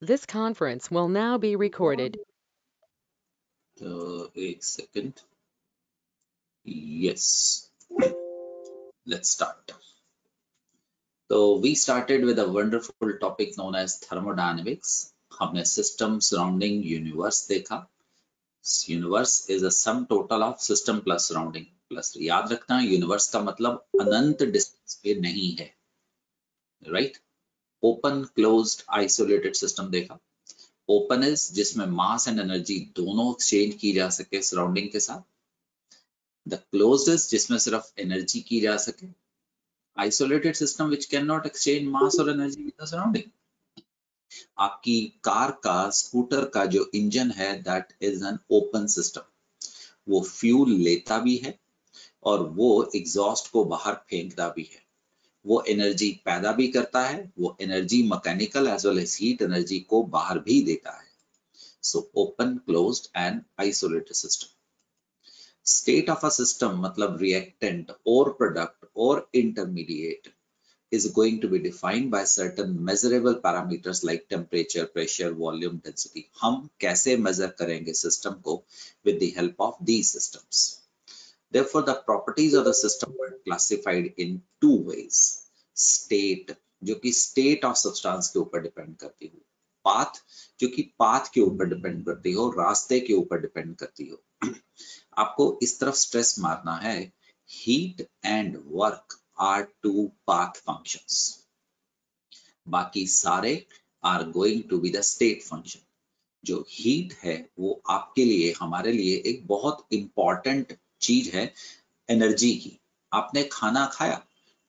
This conference will now be recorded. तो एक second. Yes, let's start. So we started with a wonderful topic known as thermodynamics. हमने system surrounding universe देखा. Universe is a sum total of system plus surrounding. Plus याद रखना universe का मतलब अनंत distance पे नहीं है, right? Open, closed, isolated system देखा. Open is जिसमें mass and energy दोनों exchange की जा सके surrounding के साथ. The closed is जिसमें सिर्फ energy की जा सके. Isolated system which cannot exchange mass or energy with the surrounding. आपकी कार का, स्कूटर का जो इंजन है, that is an open system. वो फ्यूल लेता भी है और वो एग्जॉस्ट को बाहर फेंकता भी है. वो एनर्जी पैदा भी करता है, वो energy mechanical as well as heat energy को बाहर भी देता है. So open, closed and isolated system. State of a system मतलब रिएक्टेंट और प्रोडक्ट और intermediate is going to be defined by certain measurable parameters like temperature, pressure, volume, density. हम कैसे measure करेंगे system को with the help of these systems. Therefore, the properties of the system were classified in two ways. State, जो कि state of substance के ऊपर depend करती हो. Path, जो कि path के ऊपर depend करती हो, रास्ते के ऊपर depend करती हो. आपको इस तरफ स्ट्रेस मारना है. Heat and work are two path functions. बाकी सारे are going to be the state function. जो हीट है वो आपके लिए, हमारे लिए एक बहुत इंपॉर्टेंट चीज है एनर्जी की. आपने खाना खाया,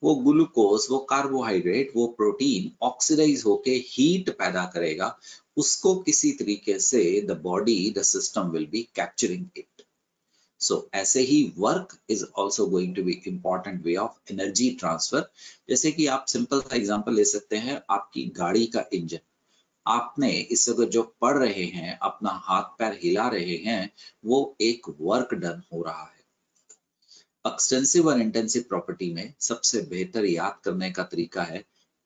वो ग्लूकोज, वो कार्बोहाइड्रेट, वो प्रोटीन ऑक्सीडाइज होके हीट पैदा करेगा. उसको किसी तरीके से the body, the system will B capturing it. So ऐसे ही work is also going to be important way of energy transfer. जैसे कि आप सिंपल सा एग्जांपल ले सकते हैं, आपकी गाड़ी का इंजन. आपने इस वक्त जो पढ़ रहे हैं, अपना हाथ पैर हिला रहे हैं, वो एक वर्क डन हो रहा है. एक्सटेंसिव और इंटेंसिव प्रॉपर्टी में सबसे बेहतर याद करने का तरीका है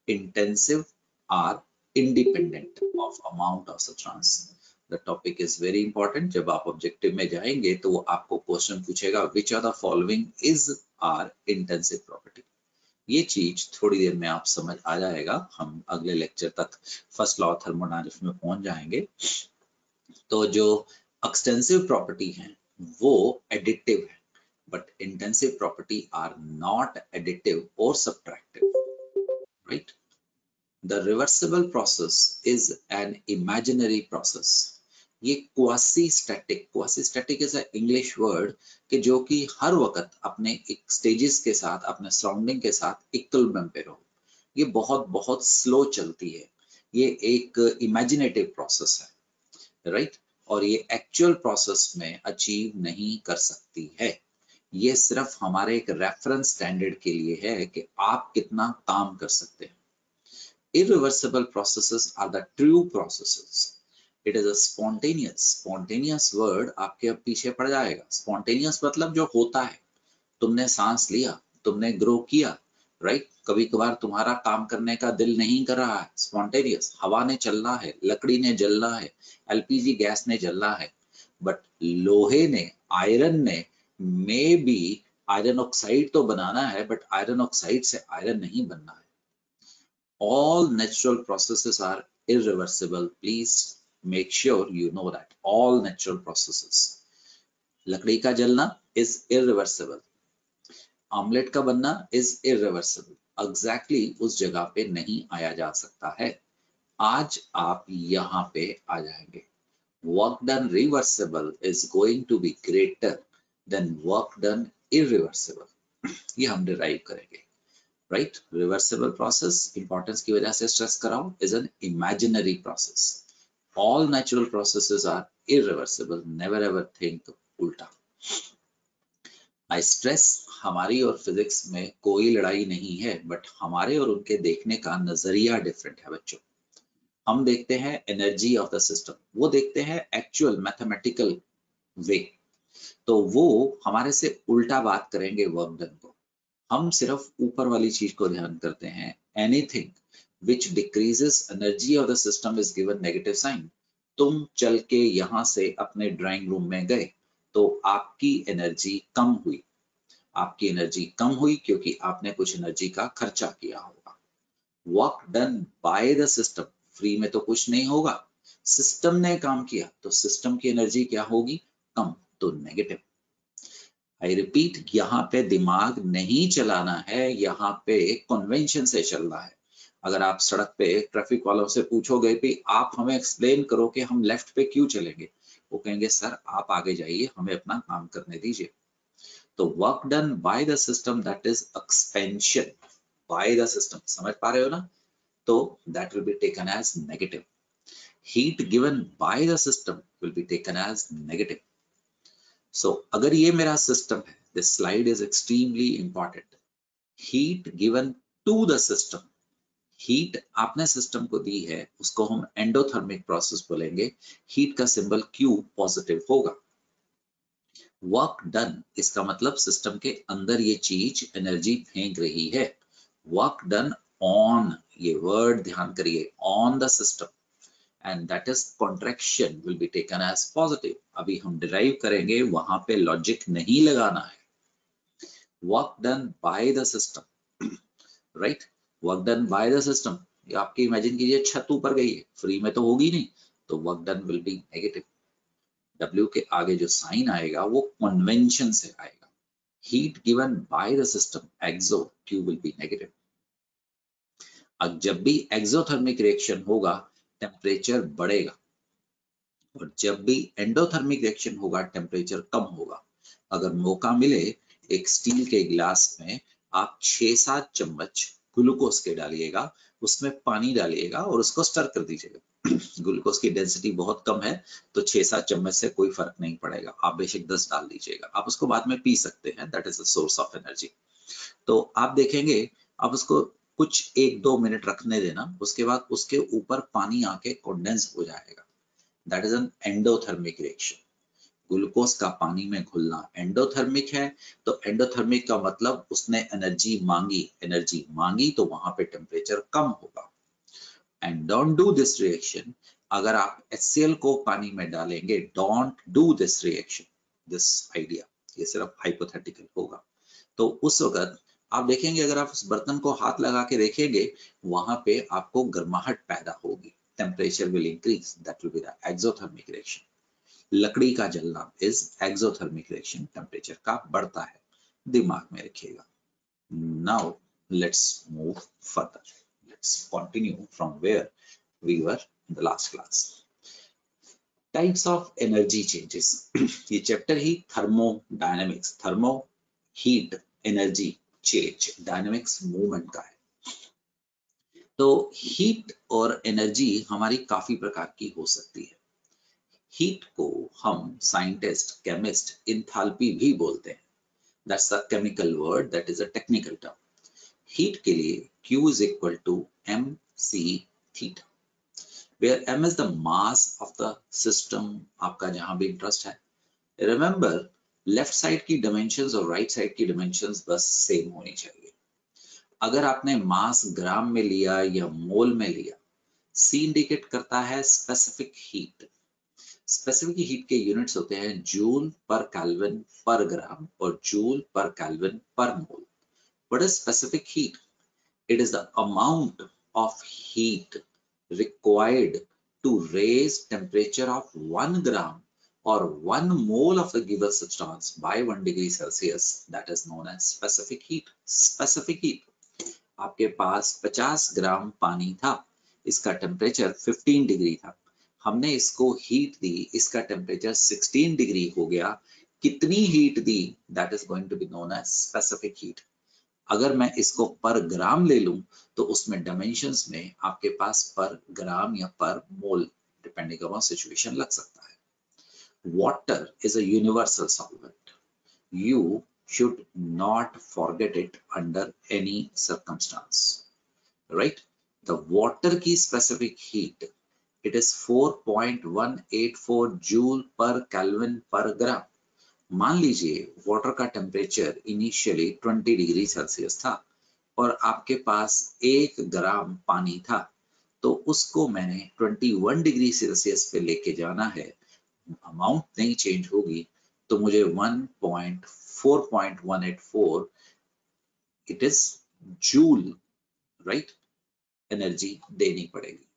intensive are independent of amount of substance. The topic is very important. जब आप ऑब्जेक्टिव में जाएंगे तो वो आपको क्वेश्चन पूछेगा which are the following is are intensive property. ये चीज थोड़ी देर में आप समझ आ जाएगा. हम अगले लेक्चर तक फर्स्ट लॉ थर्मोडायनामिक्स में पहुंच जाएंगे. तो जो एक्सटेंसिव प्रॉपर्टी है वो एडिटिव है, but intensive property are not additive or subtractive, right? The reversible process is an imaginary process. ये quasi static is a English word कि जो कि हर वक्त अपने एक स्टेजेस के साथ, अपने सराउंडिंग के साथ इक्विलिब्रियम पे रहो. ये बहुत बहुत स्लो चलती है. ये एक इमेजिनेटिव प्रोसेस है, राइट? और ये एक्चुअल प्रोसेस में अचीव नहीं कर सकती है. ये सिर्फ हमारे एक रेफरेंस स्टैंडर्ड के लिए है कि आप कितना काम कर सकते हैं. Irreversible processes are the true processes. It is a spontaneous word आपके अब पीछे पड़ जाएगा. Spontaneous मतलब जो होता है. तुमने सांस लिया, तुमने ग्रो किया, राइट? कभी कभार तुम्हारा काम करने का दिल नहीं कर रहा है, स्पॉन्टेनियस. हवा ने चलना है, लकड़ी ने जलना है, एलपीजी गैस ने जलना है. बट लोहे ने, आयरन ने, मे बी आयरन ऑक्साइड तो बनाना है, बट आयरन ऑक्साइड से आयरन नहीं बनना है. All natural processes are irreversible. Please make sure you know that. All natural processes. लकड़ी का जलना is irreversible. ऑमलेट का बनना is irreversible. Exactly उस जगह पे नहीं आया जा सकता है. आज आप यहाँ पे आ जाएंगे. Work done reversible is going to be greater than work done irreversible. ये हम डिराइव करेंगे, राइट? रिवर्सिबल प्रोसेस इंपॉर्टेंस की वजह से स्ट्रेस कर रहा हूं, is an imaginary process. All natural processes are irreversible. Never ever think उल्टा. आई स्ट्रेस हमारी और फिजिक्स में कोई लड़ाई नहीं है, बट हमारे और उनके देखने का नजरिया डिफरेंट है बच्चों. हम देखते हैं एनर्जी ऑफ द सिस्टम, वो देखते हैं एक्चुअल मैथमेटिकल वे. तो वो हमारे से उल्टा बात करेंगे वर्क डन को. हम सिर्फ ऊपर वाली चीज को ध्यान करते हैं. Anything which decreases energy of the system is given negative sign. तुम चल के यहाँ से अपने ड्राइंग रूम में गए तो आपकी एनर्जी कम हुई, आपकी एनर्जी कम हुई क्योंकि आपने कुछ एनर्जी का खर्चा किया होगा। Work done by the system, free में तो कुछ नहीं होगा, सिस्टम ने काम किया तो सिस्टम की एनर्जी क्या होगी, कम, तो नेगेटिव। आई रिपीट, यहाँ पे दिमाग नहीं चलाना है, यहाँ पे कन्वेंशन से चल रहा है। अगर आप सड़क पे ट्रैफिक वालों से पूछोगे भी आप हमें एक्सप्लेन करो कि हम लेफ्ट पे क्यों चलेंगे, वो कहेंगे सर आप आगे जाइए, हमें अपना काम करने दीजिए। तो work done by the system, that is expansion by the system, समझ पा रहे हो ना? तो that will be taken as negative. Heat given by the system will be taken as negative. So, अगर ये मेरा सिस्टम है, this slide is extremely important. Heat given to the system, heat आपने सिस्टम को दी है, उसको हम एंडोथर्मिक प्रोसेस बोलेंगे, हीट का सिंबल Q पॉजिटिव होगा। वर्क डन, इसका मतलब सिस्टम के अंदर ये चीज एनर्जी फेंक रही है। वर्क डन ऑन, ये वर्ड ध्यान करिए, on the system, and that is contraction will be taken as positive. अभी हम derive करेंगे, वहां पे लॉजिक नहीं लगाना है। work done by the system, right? work done by the system, ये आपके इमेजिन कीजिए छत ऊपर गई है, फ्री में तो होगी नहीं, तो work done will be negative. W के आगे जो साइन आएगा वो कन्वेंशन से आएगा। heat given by the system, exo, Q will be negative. अब जब भी एक्सोथर्मिक रिएक्शन होगा टेम्परेचर बढ़ेगा, और जब भी एंडोथर्मिक रिएक्शन होगा टेम्परेचर कम होगा। अगर मौका मिले एक स्टील के गिलास में आप 6-7 चम्मच ग्लूकोज के डालिएगा, उसमें पानी डालिएगा और उसको स्टर कर दीजिएगा। ग्लूकोज की डेंसिटी बहुत कम है तो 6-7 चम्मच से कोई फर्क नहीं पड़ेगा, आप बेशक 10 डाल दीजिएगा, आप उसको बाद में पी सकते हैं, that is the source of energy. तो आप देखेंगे आप उसको कुछ 1-2 मिनट रखने देना, उसके बाद उसके ऊपर पानी आके कंडेंस हो जाएगा, that is an endothermic reaction. Glucose का पानी में घुलना एंडोथर्मिक है, तो एंडोथर्मिक का मतलब उसने एनर्जी मांगी तो वहां पे टेम्परेचर कम होगा। And don't do this reaction, अगर आप HCl को पानी में डालेंगे, don't do this reaction, this idea, ये सिर्फ हाइपोथेटिकल होगा। तो उस वक्त आप देखेंगे, अगर आप उस बर्तन को हाथ लगा के देखेंगे, वहां पे आपको गर्माहट पैदा होगी, temperature will increase, that will be the exothermic reaction. लकड़ी का जलना इज एक्सोथर्मिक रिएक्शन, टेम्परेचर का बढ़ता है, दिमाग में रखिएगा। Now let's move further, let's continue from where we were in the last class. Types of energy changes, ये चैप्टर ही thermodynamics, thermo heat, energy change, dynamics movement का है। तो हीट और एनर्जी हमारी काफी प्रकार की हो सकती है। हीट को हम साइंटिस्ट, केमिस्ट इंथैल्पी भी बोलते हैं, that's a chemical word, that is a technical term. Heat के लिए Q is equal to mc theta, where m is the mass of the system, आपका जहां भी इंटरेस्ट है। रिमेंबर, लेफ्ट साइड की डायमेंशंस और राइट साइड की dimensions बस सेम होनी चाहिए। अगर आपने मास ग्राम में लिया या मोल में लिया, C इंडिकेट करता है स्पेसिफिक हीट। स्पेसिफिक हीट के यूनिट्स होते हैं जूल पर केल्विन पर ग्राम और joule per kelvin per mole. What is specific heat? It is the amount of heat required to raise temperature of 1 gram or 1 mole of the given substance by 1 degree Celsius, that is known as specific heat. Specific heat, आपके पास 50 ग्राम पानी था, इसका temperature 15 degree था, हमने इसको heat दी, इसका temperature 16 degree हो गया, कितनी हीट दी, that is going to be known as specific heat. अगर मैं इसको पर ग्राम ले लूं तो उसमें डायमेंशंस में आपके पास पर ग्राम या पर मोल डिपेंडिंग अपॉन सिचुएशन लग सकता है। Water is a universal solvent, you should not forget it under any circumstance, right? The water की specific heat, it is 4.184 joule per Kelvin per gram. मान लीजिए वाटर का टेम्परेचर इनिशियली 20 डिग्री सेल्सियस था, और आपके पास 1 ग्राम पानी था, तो उसको मैंने 21 डिग्री सेल्सियस पे लेके जाना है, अमाउंट नहीं चेंज होगी, तो मुझे 4.184 it is joule, right, energy देनी पड़ेगी।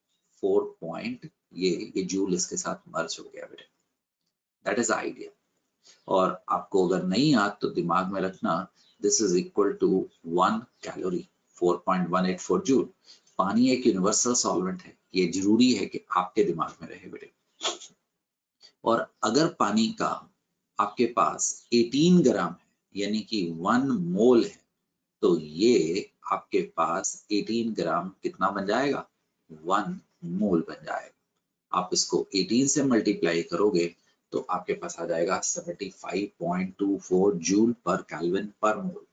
4 पॉइंट ये जूल इसके साथ मर्ज हो गया बेटे, दैट इज आइडिया। और आपको अगर नहीं याद तो दिमाग में रखना, this is equal to 1 calorie, 4.184 joule. पानी एक यूनिवर्सल सॉल्वेंट है, ये जरूरी है कि आपके दिमाग में रहे बेटे। और अगर पानी का आपके पास 18 ग्राम है, यानी कि 1 मोल है, तो ये आपके पास 18 ग्राम कितना बन जाएगा, 1 मोल बन जाएगा। आप इसको 18 से मल्टीप्लाई करोगे तो आपके पास आ जाएगा 75.24 joule per kelvin per mole.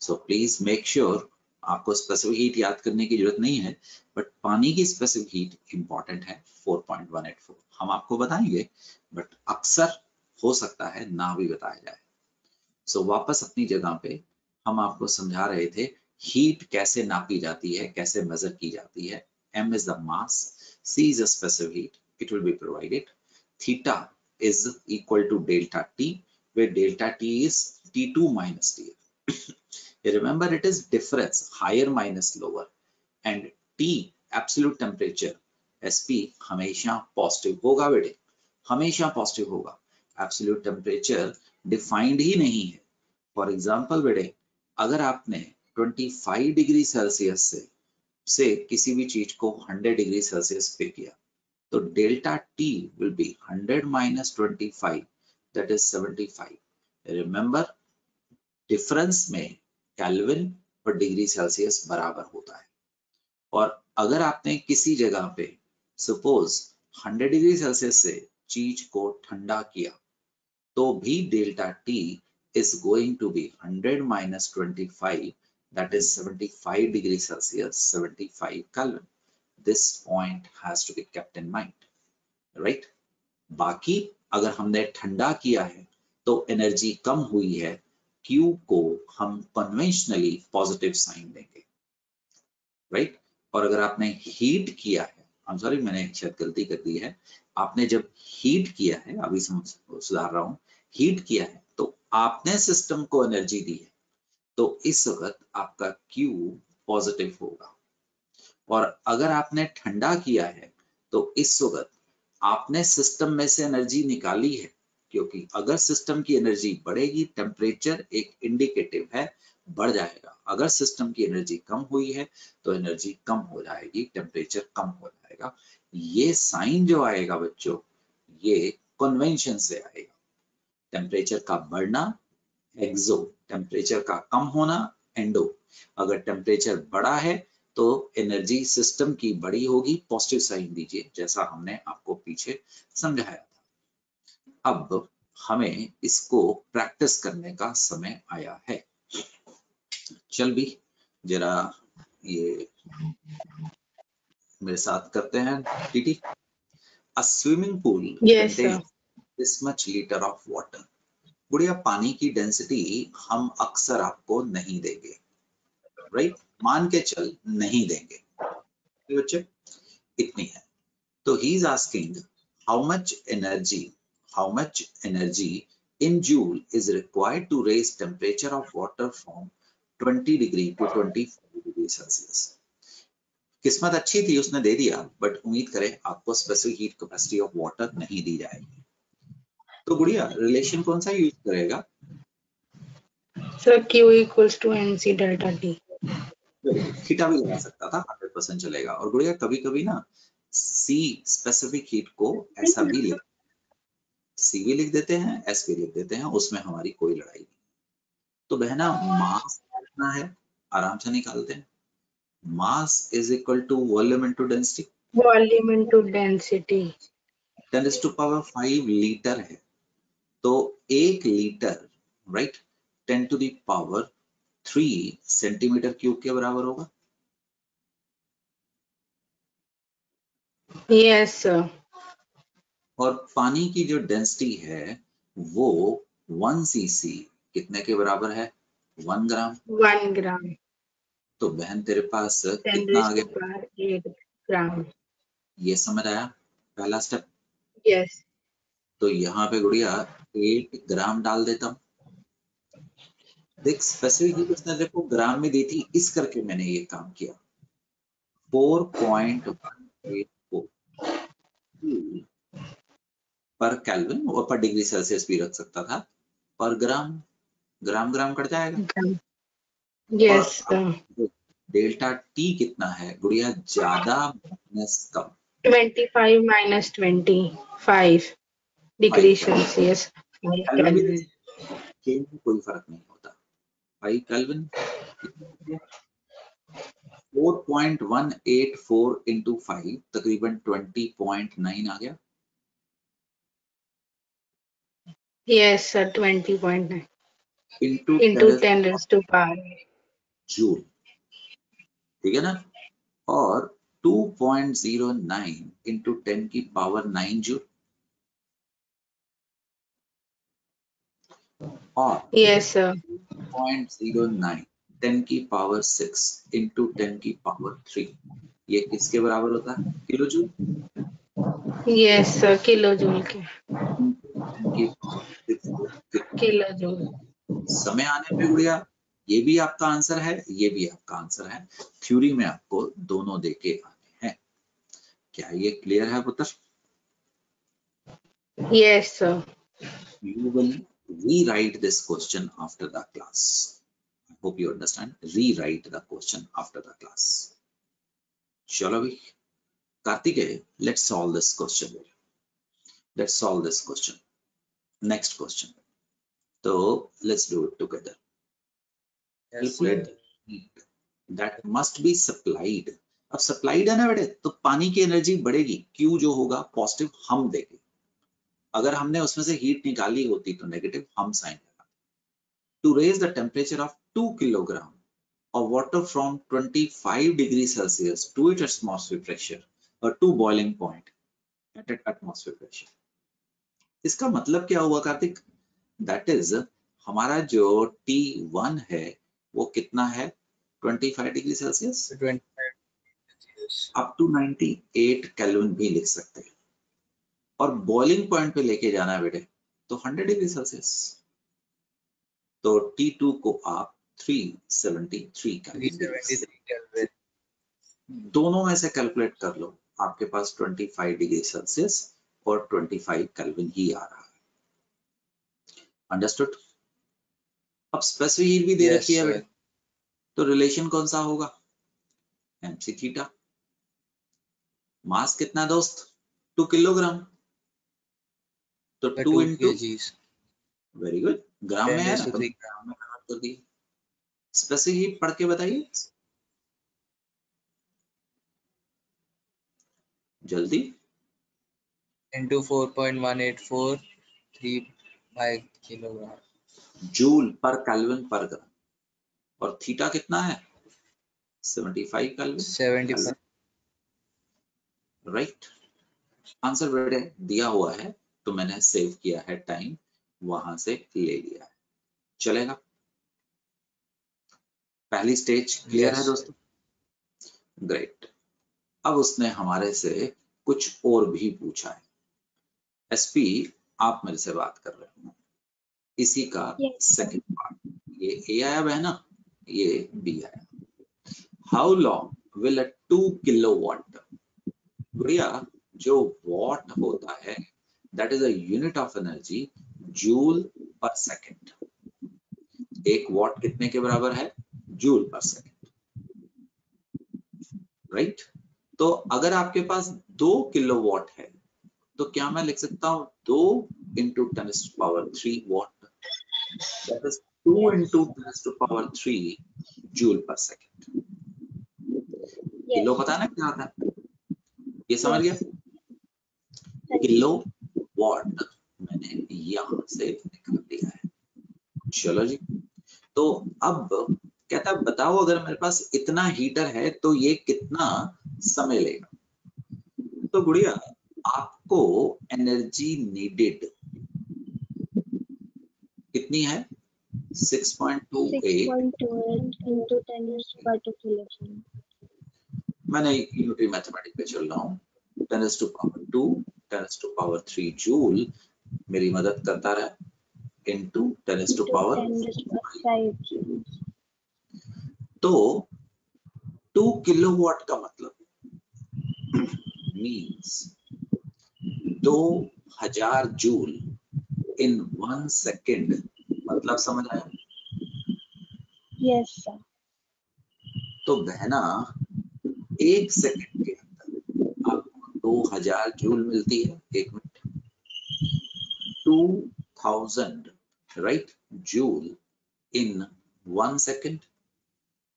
So please make sure, आपको स्पेसिफिक हीट याद करने की जरूरत नहीं है, बट पानी की स्पेसिफिक हीट इंपॉर्टेंट है 4.184। हम आपको बताएंगे, बट अक्सर हो सकता है ना भी बताया जाए। सो वापस अपनी जगह पे हम आपको समझा रहे थे हीट कैसे नापी जाती है, कैसे मेजर की जाती है। m is the mass, c is a specific heat, it will be provided, theta is equal to delta t, where delta t is T2 minus Tf. Remember, it is difference, higher minus lower, and T absolute temperature Sp हमेशा positive होगा बेटे, हमेशा positive होगा। Absolute temperature defined ही नहीं है। For example बेटे, अगर आपने 25 डिग्री सेल्सियस से किसी भी चीज को 100 डिग्री सेल्सियस पे किया, तो delta T will be 100 minus 25, that is 75। Remember, difference में केल्विन और डिग्री सेल्सियस बराबर होता है। और अगर आपने किसी जगह पे सपोज 100 डिग्री सेल्सियस से चीज को ठंडा किया, तो भी delta T is going to be 100 minus 25, that is 75 degree Celsius, 75 Kelvin. This point has to be kept in mind, right? बाकी अगर हमने ठंडा किया है तो एनर्जी कम हुई है, Q को हम कन्वेंशनली पॉजिटिव साइन देंगे, राइट? और अगर आपने हीट किया है, आई एम सॉरी मैंने शायद गलती कर दी है, आपने जब हीट किया है, अभी सुधार रहा हूं, हीट किया है तो आपने सिस्टम को एनर्जी दी है, तो इस वक्त आपका Q पॉजिटिव होगा। और अगर आपने ठंडा किया है तो इस वक्त आपने सिस्टम में से एनर्जी निकाली है, क्योंकि अगर सिस्टम की एनर्जी बढ़ेगी, टेम्परेचर एक इंडिकेटिव है, बढ़ जाएगा। अगर सिस्टम की एनर्जी कम हुई है तो एनर्जी कम हो जाएगी, टेम्परेचर कम हो जाएगा। ये साइन जो आएगा बच्चों, ये कन्वेंशन से आएगा। टेम्परेचर का बढ़ना एक्सो, टेम्परेचर का कम होना एंडो। अगर टेम्परेचर बढ़ा है तो एनर्जी सिस्टम की बड़ी होगी, पॉजिटिव साइन दीजिए, जैसा हमने आपको पीछे समझाया था। अब हमें इसको प्रैक्टिस करने का समय आया है। चल भी जरा ये मेरे साथ करते हैं TT. A swimming pool contains this much litre of water. गुड़िया, पानी की डेंसिटी हम अक्सर आपको नहीं देंगे, राइट? मान के चल नहीं देंगे बच्चे, इतनी है। तो he is asking how much energy in joule is required to raise temperature of water from 20 degree to 25 degree Celsius. किस्मत अच्छी थी, उसने दे दिया, बट उम्मीद करें आपको specific heat capacity of water नहीं दी जाएगी। तो गुड़िया रिलेशन कौन सा यूज करेगा? Sir Q equals to mc delta t। Theta भी लगा सकता था, 100% चलेगा। और गुड़िया कभी कभी ना C स्पेसिफिक हीट को ऐसा भी लिख, C भी लिख देते हैं, S भी लिख देते हैं, उसमें हमारी कोई लड़ाई नहीं। तो बहना मास कितना है, आराम से निकालते हैं। Mass is equal to volume into density, volume into density 10⁵ litre है, तो 1 लीटर, राइट, 10⁻³ सेंटीमीटर क्यूब के बराबर होगा। Yes sir. और पानी की जो डेंसिटी है वो 1 cc कितने के बराबर है? 1 ग्राम। 1 ग्राम। तो बहन तेरे पास 10 कितना आ raised to गया, power 8 gram. ये समझ आया पहला स्टेप। Yes. तो यहाँ पे गुड़िया 8 ग्राम डाल देता हूँ। देख स्पेसिफिक हीट उसने देखो ग्राम में दी थी, इस करके मैंने ये काम किया। 4.184 पर केल्विन और पर डिग्री सेल्सियस भी रख सकता था, पर ग्राम, ग्राम ग्राम कट जाएगा। Gram. Yes. डेल्टा टी कितना है गुड़िया, ज्यादा माइनस कम, 25 minus 25 degree Celsius. 5 kelvin Kelvin. Change में कोई फर्क नहीं होता। 5 केल्विन 4.184 इंटू 5 तकरीबन 20.9 आ गया। Yes, sir. 20.9 into into 10 raised to power. Joule, ठीक है ना, और 2.09 इंटू 10 की पावर 9 जूल, और Yes, sir. 0.09 10 की पावर 6 इंटू 10 की पावर 3, ये किसके बराबर होता है, kilo joule. Yes, sir. Kilojoule के. 10 की पावर 6 Kilojoule. समय आने पे गुड़िया ये भी आपका आंसर है, ये भी आपका आंसर है। थ्योरी में आपको दोनों देके आने हैं। क्या ये क्लियर है पुत्र? Yes, sir. You will rewrite this question after the class. I hope you understand. Rewrite the question after the class. चलो भी Kartikeya, let's solve this question. Let's solve this question. Next question. So let's do it together. Calculate heat that must be supplied. अब supplied है ना बेटे, तो पानी की energy बढ़ेगी, Q जो होगा पॉजिटिव हम देंगे। अगर हमने उसमें से हीट निकाली होती तो नेगेटिव हम साइन लगा। To raise the temperature of 2 kilogram of water from 25 degrees Celsius to its atmospheric pressure or to boiling point at atmospheric pressure. इसका मतलब क्या हुआ कार्तिक? That is हमारा जो T1 है वो कितना है, 25 degree Celsius, 25 up to 98 kelvin भी लिख सकते हैं, और बॉइलिंग पॉइंट पे लेके जाना है बेटे तो 100 डिग्री सेल्सियस। तो T2 को आप 373 केल्विन, दोनों में से कैलकुलेट कर लो, आपके पास 25 डिग्री सेल्सियस और 25 केल्विन ही आ रहा है। अंडरस्टूड? अब स्पेसिफिक हीट भी दे रखी है बेटा, तो रिलेशन कौन सा होगा, mc थीटा। मास कितना दोस्त, 2 किलोग्राम, तो 2 इंटू, वेरी गुड, ग्राम में है ना, तो ग्राम में कन्वर्ट कर दिए। स्पेसिफिक हीट पढ़ के बताइए जल्दी। into 4.1843 kilogram joule per kelvin पर ग्राम, और थीटा कितना है, 75 केल्विन, 75 राइट। आंसर बेटे दिया हुआ है तो मैंने सेव किया है, टाइम वहां से ले लिया है, चलेगा। पहली स्टेज क्लियर है दोस्तों, ग्रेट। अब उसने हमारे से कुछ और भी पूछा है। एसपी आप मेरे से बात कर रहे हो, इसी का सेकंड पार्ट, ये ए आया बहना, ये बी आया। How long will a 2 kilowatt, गुड़िया जो वॉट होता है that is a unit of energy, joule पर सेकंड। एक वॉट कितने के बराबर है, जूल पर सेकंड, राइट। तो अगर आपके पास 2 किलोवाट है तो क्या मैं लिख सकता हूं 2 into 10⁻³ what, that is 2 into 10⁻³ joule पर सेकंड। किलो पता है ना क्या आता है, ये समझ गया, किलो वॉट मैंने यहां से निकाल दिया है। चलो जी, तो अब कहता है बताओ अगर मेरे पास इतना हीटर है तो ये कितना समय लेगा। तो गुड़िया आपको एनर्जी नीडेड कितनी है, 6.28 into 10 raised to power 2 kilojoule. मैंने यूनिटरी मैथमेटिक पे चल रहा हूँ 10 raised to power 2 10 raised to power 3 joule मेरी मदद करता रहा into 10 raised to power 10 raised to power 5 joule. तो 2 किलोवाट का मतलब मींस 2000 जूल इन 1 सेकेंड मतलब समझ आया? Yes, sir. तो बहना 1 सेकेंड के अंदर आपको 2000 जूल मिलती है 1 मिनट 2000 राइट जूल इन 1 सेकेंड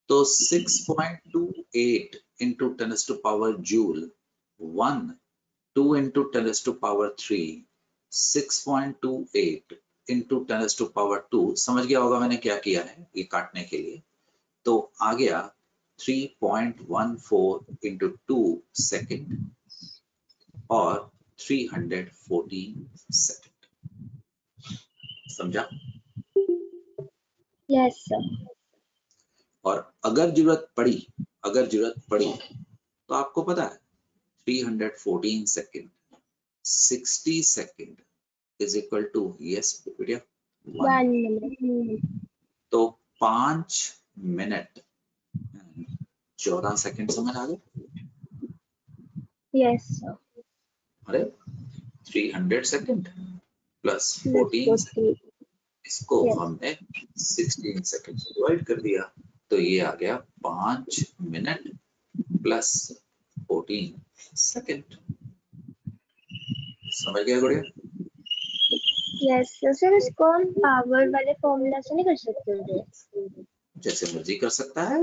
तो 6.28 into 10 raised to power joule 1 2 into 10 raised to power 3 6.28 into 10 raised to power 2 समझ गया होगा मैंने क्या किया है ये काटने के लिए तो आ गया 3.14 into 2 सेकेंड और 314 सेकेंड समझा? Yes, sir. और अगर जरूरत पड़ी तो आपको पता है 314 second 60 second is equal to yes बेटा 1 minute. तो 5 मिनट 14 सेकेंड समझ आ गए? Yes, sir. अरे 300 सेकेंड प्लस 14 सेकेंड इसको Yes. हमने 16 सेकेंड से डिवाइड कर दिया तो ये आ गया 5 मिनट प्लस 14 सेकेंड समझ गया गुड़िया? Yes, sir. सर इसको हम पावर वाले फॉर्मूला से नहीं कर सकते थे? जैसे मर्जी कर सकता है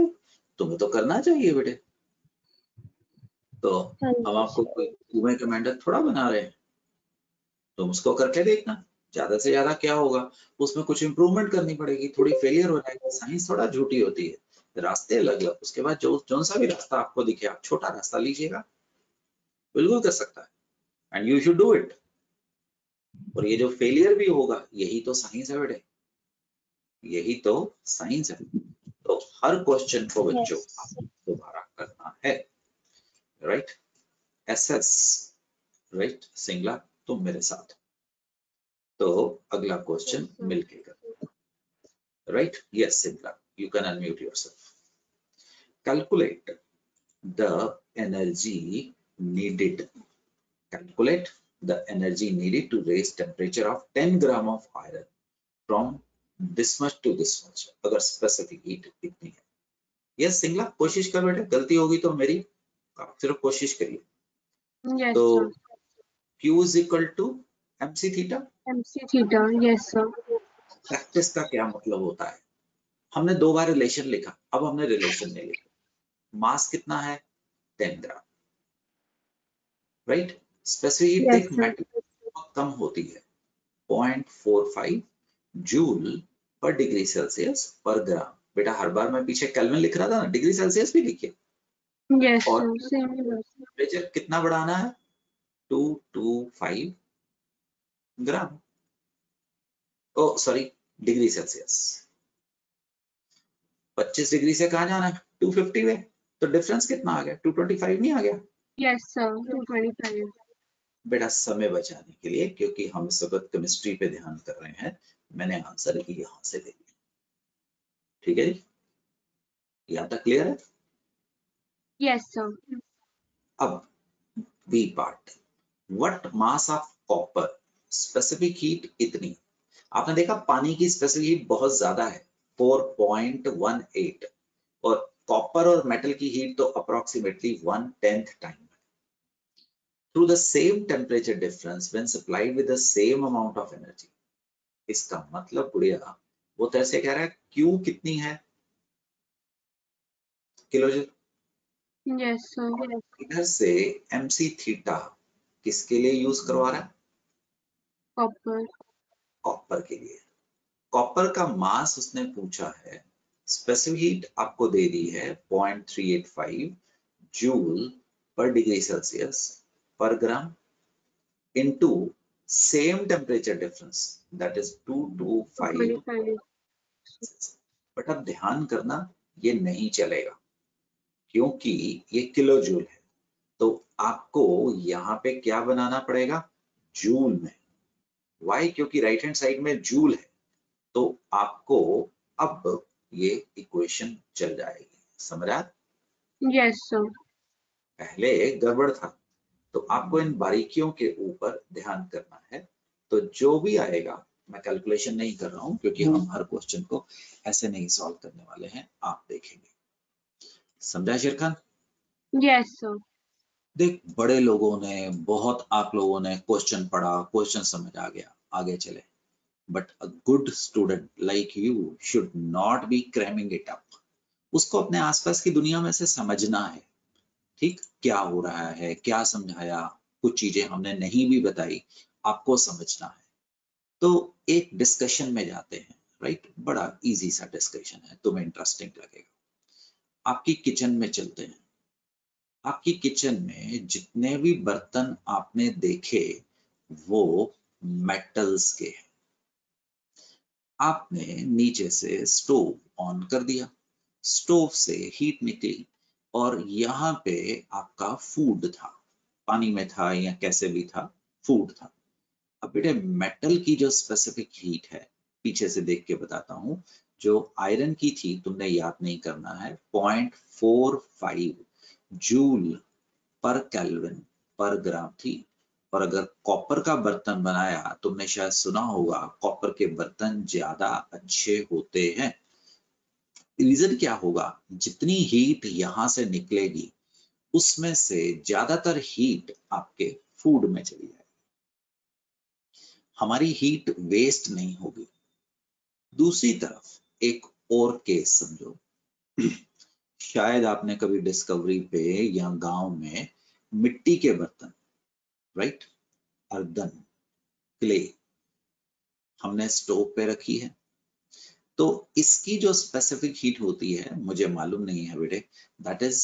तुम्हें तो करना चाहिए बेटे तो हाँ हम जी, आपको sir. कोई कुएं का मेंढक थोड़ा बना रहे हैं तुम उसको करके देखना ज्यादा से ज्यादा क्या होगा उसमें कुछ इंप्रूवमेंट करनी पड़ेगी थोड़ी फेलियर हो जाएगी साइंस थोड़ा झूठी होती है रास्ते अलग अलग उसके बाद जो सा भी रास्ता आपको दिखे आप छोटा रास्ता लीजिएगा बिल्कुल कर सकता है and you should do it और ये जो फेलियर भी होगा यही तो साइंस है बेटे यही तो साइंस है तो हर क्वेश्चन को बच्चों Yes. दोबारा करना है राइट एसएस राइट सिंगला तुम मेरे साथ तो अगला क्वेश्चन मिलके कर right yes Singla you can unmute yourself calculate the energy needed calculate the energy needed to raise temperature of 10 gram of iron from this much to this much अगर specific heat इतनी है यस सिंगला कोशिश कर बेटे गलती होगी तो मेरी आप सिर्फ कोशिश करिए Yes, तो sir. Q is equal to MC theta MC theta. Yes, sir. Practice का क्या मतलब होता है हमने 2 बार रिलेशन लिखा अब हमने रिलेशन नहीं लिखा मास कितना है 10 ग्राम राइट स्पेसिफिक हीट Yes, एक sir. मेटल बहुत कम होती है 0.45 जूल पर डिग्री सेल्सियस पर ग्राम बेटा हर बार मैं पीछे केल्विन लिख रहा था ना डिग्री सेल्सियस भी लिखिए Yes, और sir. Same here. टेम्परेचर कितना बढ़ाना है 225 ग्राम ओ सॉरी डिग्री सेल्सियस 25 डिग्री से कहाँ जाना है 250 में तो डिफरेंस कितना आ गया 225 नहीं आ गया Yes, sir. 225. बेटा समय बचाने के लिए क्योंकि हम इस वक्त केमिस्ट्री पे ध्यान कर रहे हैं मैंने आंसर ही यहां से दे दिया ठीक है जी यहाँ तक क्लियर है Yes, sir. अब B part what mass of copper specific heat इतनी आपने देखा पानी की स्पेसिफिक हीट बहुत ज्यादा है 4.18 और कॉपर और मेटल की हीट तो approximately 1/10 time through the same temperature difference when supplied with the same amount of energy इसका मतलब गुड़िया वो तो ऐसे कह रहा है Q कितनी है किलोजूल Yes, sir. इधर से MC थीटा किसके लिए यूज करवा रहा है Copper. कॉपर के लिए कॉपर का मास उसने पूछा है स्पेसिफिक हीट आपको दे दी है 0.385 जूल पर डिग्री सेल्सियस पर ग्राम into same temperature difference that is 225 25. But अब ध्यान करना, ये नहीं चलेगा क्योंकि ये किलो जूल है, तो आपको यहाँ पे क्या बनाना पड़ेगा, जूल में। वाई? क्योंकि राइट हैंड साइड में जूल है, तो आपको अब ये इक्वेशन चल जाएगी। समझ आया? Yes, sir. पहले गड़बड़ था, तो आपको इन बारीकियों के ऊपर ध्यान करना है। तो जो भी आएगा, मैं कैलकुलेशन नहीं कर रहा हूं क्योंकि हम हर क्वेश्चन को ऐसे नहीं सॉल्व करने वाले हैं, आप देखेंगे। समझा शेरखान? Yes, sir. देख, बड़े लोगों ने, बहुत आप लोगों ने क्वेश्चन पढ़ा, क्वेश्चन समझ आ गया, आगे चले। But a good student like you should not be cramming it up. उसको अपने आसपास की दुनिया में से समझना है। ठीक, क्या हो रहा है, क्या समझाया, कुछ चीजें हमने नहीं भी बताई, आपको समझना है। तो एक डिस्कशन में जाते हैं, राइट? बड़ा इजी सा डिस्कशन है, तुम्हें इंटरेस्टिंग लगेगा। आपकी किचन में चलते हैं। आपकी किचन में जितने भी बर्तन आपने देखे वो मेटल्स के हैं। आपने नीचे से स्टोव ऑन कर दिया, स्टोव से हीट निकली और यहाँ पे आपका फूड था, पानी में था या कैसे भी था, फूड था। अब बेटे, मेटल की जो स्पेसिफिक हीट है, पीछे से देख के बताता हूँ, जो आयरन की थी तुमने याद नहीं करना है, 0.45 जूल पर केल्विन पर ग्राम थी। और अगर कॉपर का बर्तन बनाया, तुमने शायद सुना होगा कॉपर के बर्तन ज्यादा अच्छे होते हैं। रीजन क्या होगा, जितनी हीट यहां से निकलेगी उसमें से ज्यादातर हीट आपके फूड में चली जाएगी, हमारी हीट वेस्ट नहीं होगी। दूसरी तरफ एक और केस समझो, शायद आपने कभी डिस्कवरी पे या गांव में मिट्टी के बर्तन, राइट, अर्दन, क्ले, हमने स्टोव पे रखी है, तो इसकी जो स्पेसिफिक हीट होती है मुझे मालूम नहीं है बेटे, दैट इज,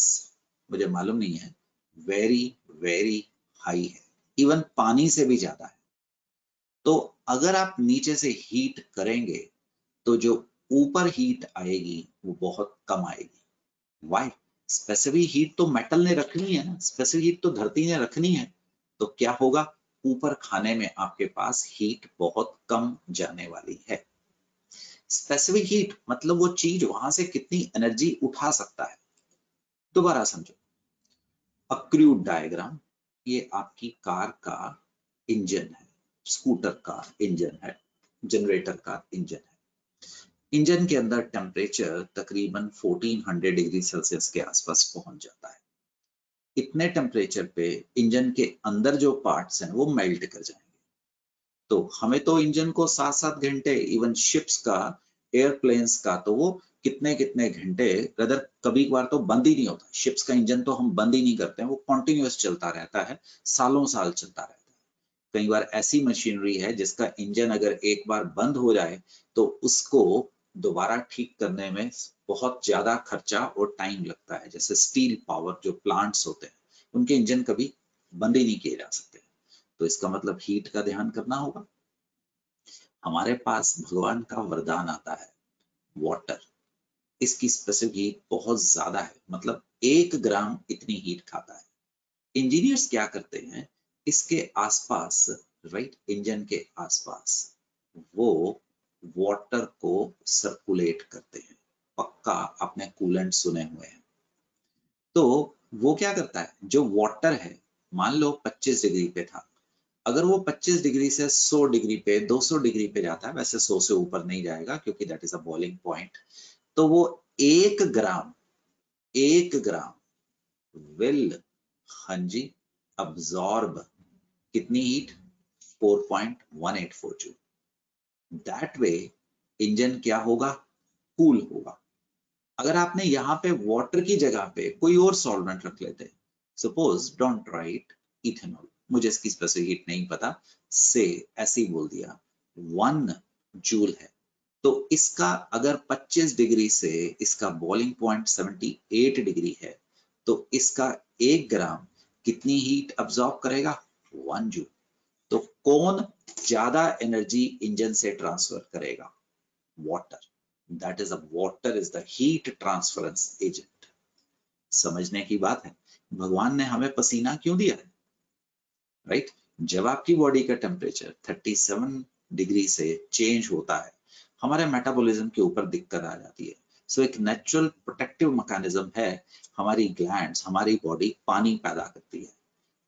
मुझे मालूम नहीं है, वेरी वेरी हाई है, इवन पानी से भी ज्यादा है। तो अगर आप नीचे से हीट करेंगे तो जो ऊपर हीट आएगी वो बहुत कम आएगी। वाई? स्पेसिफिक हीट तो मेटल ने रखनी है ना, स्पेसिफिक हीट तो धरती ने रखनी है, तो क्या होगा, ऊपर खाने में आपके पास हीट बहुत कम जाने वाली है। स्पेसिफिक हीट मतलब वो चीज वहां से कितनी एनर्जी उठा सकता है। दोबारा समझो, अक्रूड डायग्राम, ये आपकी कार का इंजन है, स्कूटर का इंजन है, जनरेटर का इंजन है। इंजन के अंदर टेम्परेचर तकरीबन 1400 डिग्री सेल्सियस के आसपास पहुंच जाता है। इतने टेम्परेचर पे इंजन के अंदर जो पार्ट्स हैं वो मेल्ट कर जाएंगे। तो हमें तो इंजन को 7-7 घंटे, इवन शिप्स का, एयरप्लेन्स का तो वो कितने कितने घंटे, रदर कभी कभार तो बंद ही नहीं होता। शिप्स का इंजन तो हम बंद ही नहीं करते हैं, वो कॉन्टिन्यूअस चलता रहता है, सालों साल चलता रहता है। कई बार ऐसी मशीनरी है जिसका इंजन अगर एक बार बंद हो जाए तो उसको दोबारा ठीक करने में बहुत ज्यादा खर्चा और टाइम लगता है। जैसे स्टील पावर जो प्लांट्स होते हैं, उनके इंजन कभी बंद ही नहीं किए जा सकते। तो इसका मतलब हीट का ध्यान करना होगा। हमारे पास भगवान का वरदान आता है, वाटर, इसकी स्पेसिफिक हीट बहुत ज्यादा है, मतलब 1 ग्राम इतनी हीट खाता है। इंजीनियर्स क्या करते हैं, इसके आसपास, राइट, इंजन के आसपास वो वाटर को सर्कुलेट करते हैं। पक्का आपने कूलेंट सुने हुए हैं। तो वो क्या करता है, जो वाटर है, मान लो 25 डिग्री पे था, अगर वो 25 डिग्री से 100 डिग्री पे, 200 डिग्री पे जाता है, वैसे 100 से ऊपर नहीं जाएगा क्योंकि that is a boiling point, तो वो 1 ग्राम विल, हाँ जी, अब्सॉर्ब कितनी heat, 4.184 joule. That way engine क्या होगा, कूल होगा। अगर आपने यहाँ पे वाटर की जगह पे कोई और सॉल्वेंट रख लेते, सपोज डोंट राइट इथेनॉल, मुझे इसकी स्पेसिफिक हीट नहीं पता, से ऐसे ही बोल दिया 1 जूल है, तो इसका अगर 25 डिग्री से इसका बॉइलिंग पॉइंट 78 डिग्री है, तो इसका 1 ग्राम कितनी हीट अब्सॉर्ब करेगा, 1 जूल। तो कौन ज्यादा एनर्जी इंजन से ट्रांसफर करेगा, water. That is a water is the heat transference agent. समझने की बात है, भगवान ने हमें पसीना क्यों दिया है, राइट? जब आपकी बॉडी का टेम्परेचर 37 डिग्री से चेंज होता है, हमारे मेटाबॉलिज्म के ऊपर दिक्कत आ जाती है। सो एक नेचुरल प्रोटेक्टिव मैकेनिज्म है, हमारी ग्लैंड्स, हमारी बॉडी पानी पैदा करती है।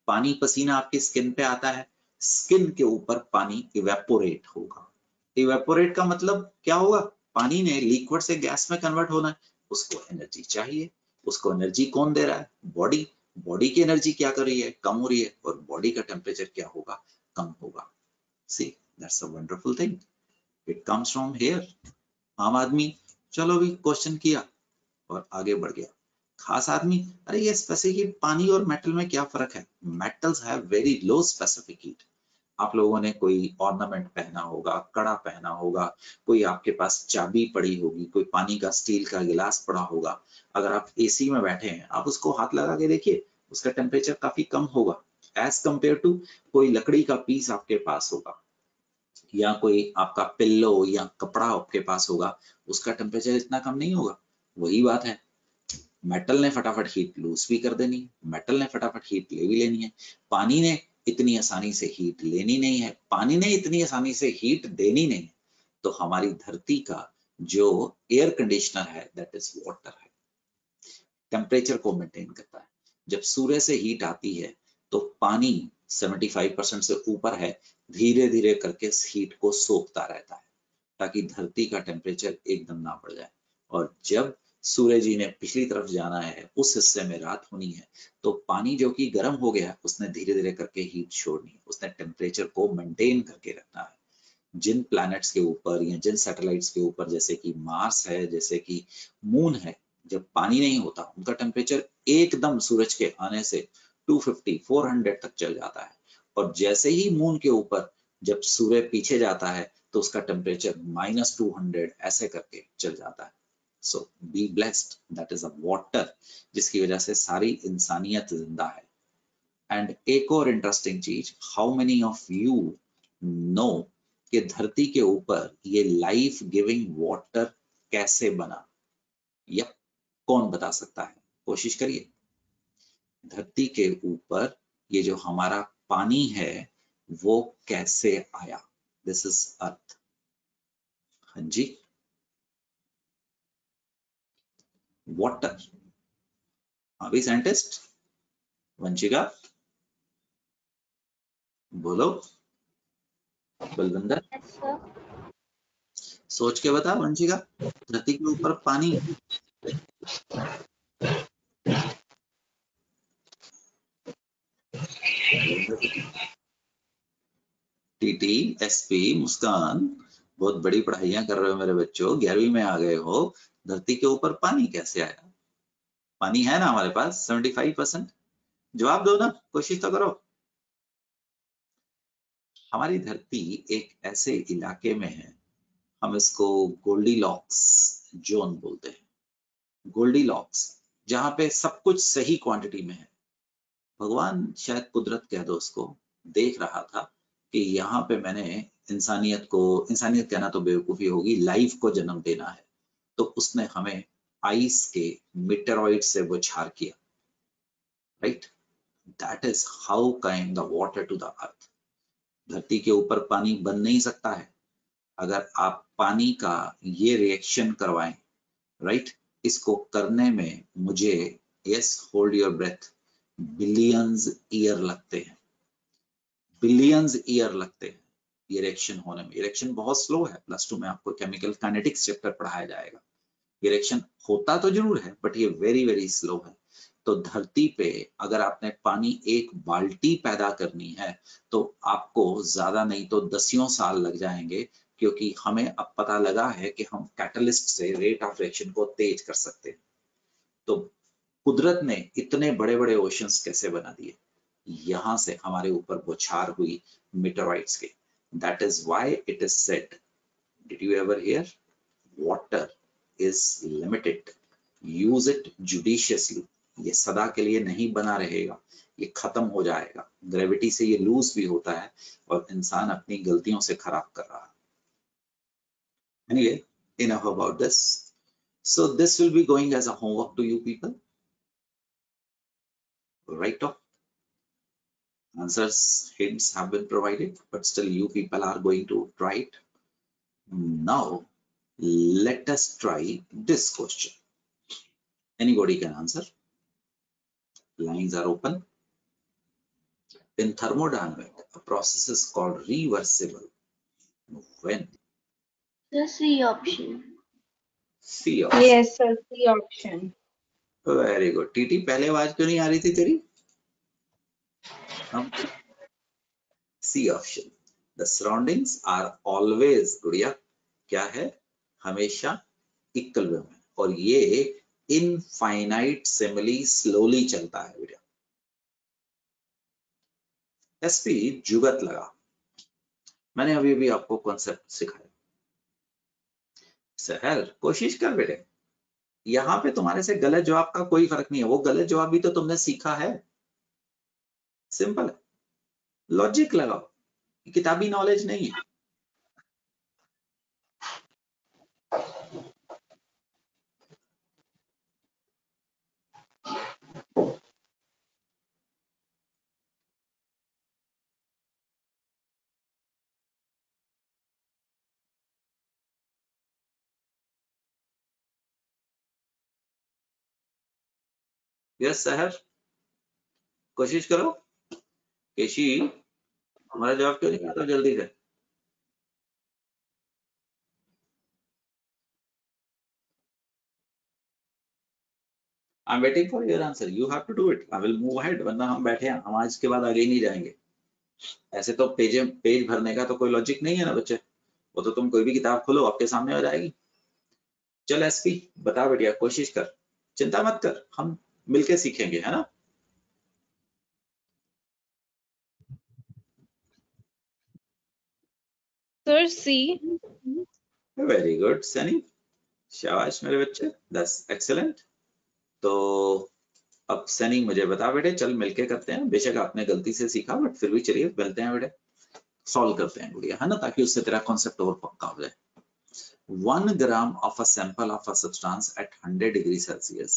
पानी, पसीना आपकी स्किन पे आता है, स्किन के ऊपर पानी इवेपोरेट होगा। इवेपोरेट का मतलब क्या होगा, पानी ने लिक्विड से गैस में कन्वर्ट होना है, उसको एनर्जी चाहिए। उसको एनर्जी कौन दे रहा है, बॉडी। बॉडी की एनर्जी क्या कर रही है, कम हो रही है, और बॉडी का टेम्परेचर क्या होगा, कम होगा। See, that's a wonderful thing, it comes from here. आम आदमी चलो भी क्वेश्चन किया और आगे बढ़ गया। खास आदमी, अरे ये स्पेसिफिक पानी और मेटल में क्या फर्क है? Metals have very low specific heat. आप लोगों ने कोई ऑर्नामेंट पहना होगा, कड़ा पहना होगा, कोई आपके पास चाबी पड़ी होगी, कोई पानी का स्टील का गिलास पड़ा होगा। अगर आप एसी में बैठे हैं, आप उसको हाथ लगा के देखिए, उसका टेम्परेचर काफी कम होगा एज कंपेयर टू कोई लकड़ी का पीस आपके पास होगा, या कोई आपका पिल्लो या कपड़ा आपके पास होगा, उसका टेम्परेचर इतना कम नहीं होगा। वही बात है, मेटल ने फटाफट हीट लूज भी कर देनी, मेटल ने फटाफट हीट ले भी लेनी है। पानी ने इतनी आसानी से हीट लेनी नहीं है, पानी ने इतनी आसानी से हीट देनी नहीं है। तो हमारी धरती का जो एयर कंडीशनर है, दैट इज वाटर है, टेम्परेचर को मेंटेन करता है। जब सूर्य से हीट आती है तो पानी 75% से ऊपर है, धीरे धीरे करके हीट को सोखता रहता है ताकि धरती का टेम्परेचर एकदम ना बढ़ जाए। और जब सूर्य जी ने पिछली तरफ जाना है, उस हिस्से में रात होनी है, तो पानी जो कि गर्म हो गया, उसने धीरे धीरे करके हीट छोड़नी है, उसने टेम्परेचर को मेंटेन करके रखना है। जिन प्लैनेट्स के ऊपर या जिन सैटेलाइट्स के ऊपर, जैसे कि मार्स है, जैसे कि मून है, जब पानी नहीं होता, उनका टेम्परेचर एकदम सूरज के आने से 250 400 तक चल जाता है। और जैसे ही मून के ऊपर जब सूर्य पीछे जाता है, तो उसका टेम्परेचर -200 ऐसे करके चल जाता है। So be blessed, that is a water, जिसकी वजह से सारी इंसानियत जिंदा है। एंड एक और इंटरेस्टिंग चीज, how many of you know कि धरती के ऊपर ये लाइफ गिविंग वाटर कैसे बना? या कौन बता सकता है? कोशिश करिए। धरती के ऊपर ये जो हमारा पानी है, वो कैसे आया? This is earth. हाँ जी, वाटर। अभी साइंटिस्ट वंशिका बोलो, बलविंदर Yes, sir. सोच के बता। वंशिका, धरती के ऊपर पानी टीटी, एसपी, मुस्कान, बहुत बड़ी पढ़ाइयां कर रहे हो मेरे बच्चों, 11वीं में आ गए हो। धरती के ऊपर पानी कैसे आया? पानी है ना हमारे पास 75%। जवाब दो ना, कोशिश तो करो। हमारी धरती एक ऐसे इलाके में है, हम इसको गोल्डीलॉक्स जोन बोलते हैं। गोल्डीलॉक्स, जहां पे सब कुछ सही क्वांटिटी में है। भगवान, शायद कुदरत कह दो उसको, देख रहा था कि यहाँ पे मैंने इंसानियत को, इंसानियत कहना तो बेवकूफी होगी, लाइफ को जन्म देना है, तो उसने हमें आइस के मीटेरॉइड से बौछार किया, right? That is how came the water to the earth. धरती के ऊपर पानी बन नहीं सकता है। अगर आप पानी का ये रिएक्शन करवाएं, राइट, इसको करने में मुझे, yes hold your breath, billions year लगते हैं, बिलियंस ईयर लगते हैं ये रिएक्शन होने में। रिएक्शन बहुत स्लो है। +2 में आपको केमिकल काइनेटिक्स चैप्टर पढ़ाया जाएगा। ये रिएक्शन होता तो जरूर है, बट ये वेरी वेरी स्लो है। तो धरती पे अगर आपने पानी एक बाल्टी पैदा करनी है, तो आपको ज्यादा नहीं तो 10 साल लग जाएंगे, क्योंकि हमें अब पता लगा है कि हम कैटलिस्ट से रेट ऑफ रिएक्शन को तेज कर सकते हैं। तो कुदरत ने इतने बड़े बड़े ओशंस कैसे बना दिए? यहां से हमारे ऊपर बौछार हुई मीटेरॉइड्स के। That is why it is said, did you ever here, water is limited, use it judiciously. ये सदा के लिए नहीं बना रहेगा, ये खत्म हो जाएगा। ग्रेविटी से ये लूज भी होता है और इंसान अपनी गलतियों से खराब कर रहा है। Anyway, enough about this. So this will be going as a homework to you people. Right off. Answers, hints have been provided, but still you people are going to try it. Now let us try this question. Anybody can answer. Lines are open. In thermodynamics, a process is called reversible when The C option. C option. Yes, sir. C option. Very good. TT पहले आवाज क्यों नहीं आ रही थी तेरी? C option. The surroundings are always, गुड़िया क्या है? हमेशा इक्विलिब्रियम में, और ये infinitesimally slowly चलता है बेटा. एसपी जुगत लगा. मैंने अभी भी आपको कॉन्सेप्ट सिखाया. सहर कोशिश कर बेटे. यहाँ पे तुम्हारे से गलत जवाब का कोई फर्क नहीं है. वो गलत जवाब भी तो तुमने सीखा है. सिंपल है. लॉजिक लगाओ. किताबी नॉलेज नहीं है. यस सहर कोशिश करो. केशी हमारा जवाब क्यों नहीं आता जल्दी से? I'm waiting for your answer. You have to do it. I will move ahead. वरना हम बैठे हैं, हम आज के बाद आगे ही नहीं जाएंगे. ऐसे तो पेज भरने का तो कोई लॉजिक नहीं है ना बच्चे. वो तो तुम कोई भी किताब खोलो आपके सामने आ जाएगी. चल एसपी बता बेटिया, कोशिश कर, चिंता मत कर, हम मिलके सीखेंगे, है ना. सर सी. वेरी गुड सनी, शाबाश मेरे बच्चे, दैट्स एक्सीलेंट. तो अब सनी मुझे बता बेटे, चल मिलके करते हैं. बेशक आपने गलती से सीखा बट फिर भी चलिए मिलते हैं बेटे, सॉल्व करते हैं गुड़िया, है ना, ताकि उससे तेरा कॉन्सेप्ट और पक्का हो जाए. 1 gram of a sample of a substance at 100 degrees Celsius